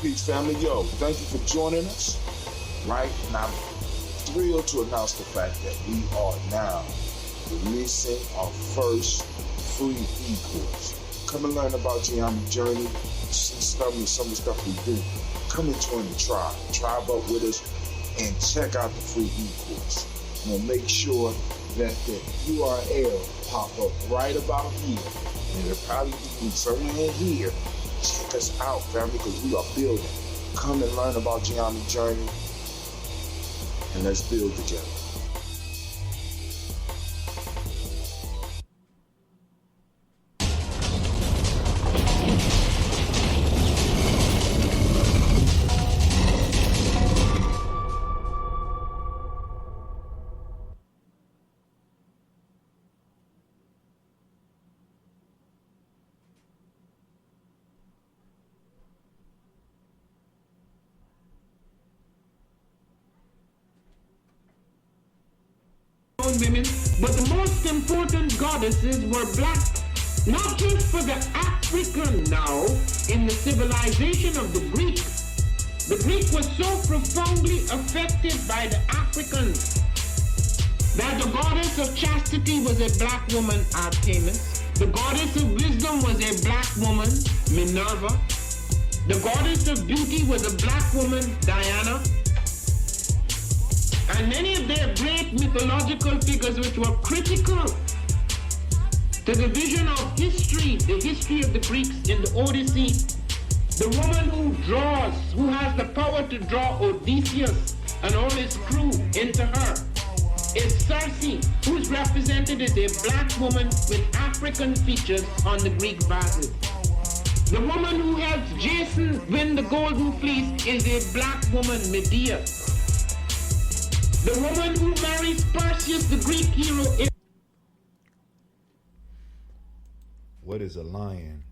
[SPEAKER 8] Peace, family. Yo, thank you for joining us. Right? And I'm thrilled to announce the fact that we are now releasing our first free e-course. Come and learn about Gye-Nyame journey, see some of the stuff we do. Come and join the tribe. Tribe up with us and check out the free e-course. We'll make sure that the URL pop up right about here. And it'll probably be somewhere here. Check us out, family, because we are building. Come and learn about Gye-Nyame journey, and let's build together.
[SPEAKER 9] brown women, but the most important goddesses were black. Not just for the African now, in the civilization of the Greeks. The Greek was so profoundly affected by the Africans that the goddess of chastity was a black woman, Artemis. The goddess of wisdom was a black woman, Minerva. The goddess of beauty was a black woman, Diana. And many of their great mythological figures which were critical to the vision of history, the history of the Greeks in the Odyssey. The woman who draws, who has the power to draw Odysseus and all his crew into her, is Circe, who is represented as a black woman with African features on the Greek vases. The woman who helps Jason win the Golden Fleece is a black woman, Medea. The woman who marries Perseus, the Greek hero, is...
[SPEAKER 10] What is a lion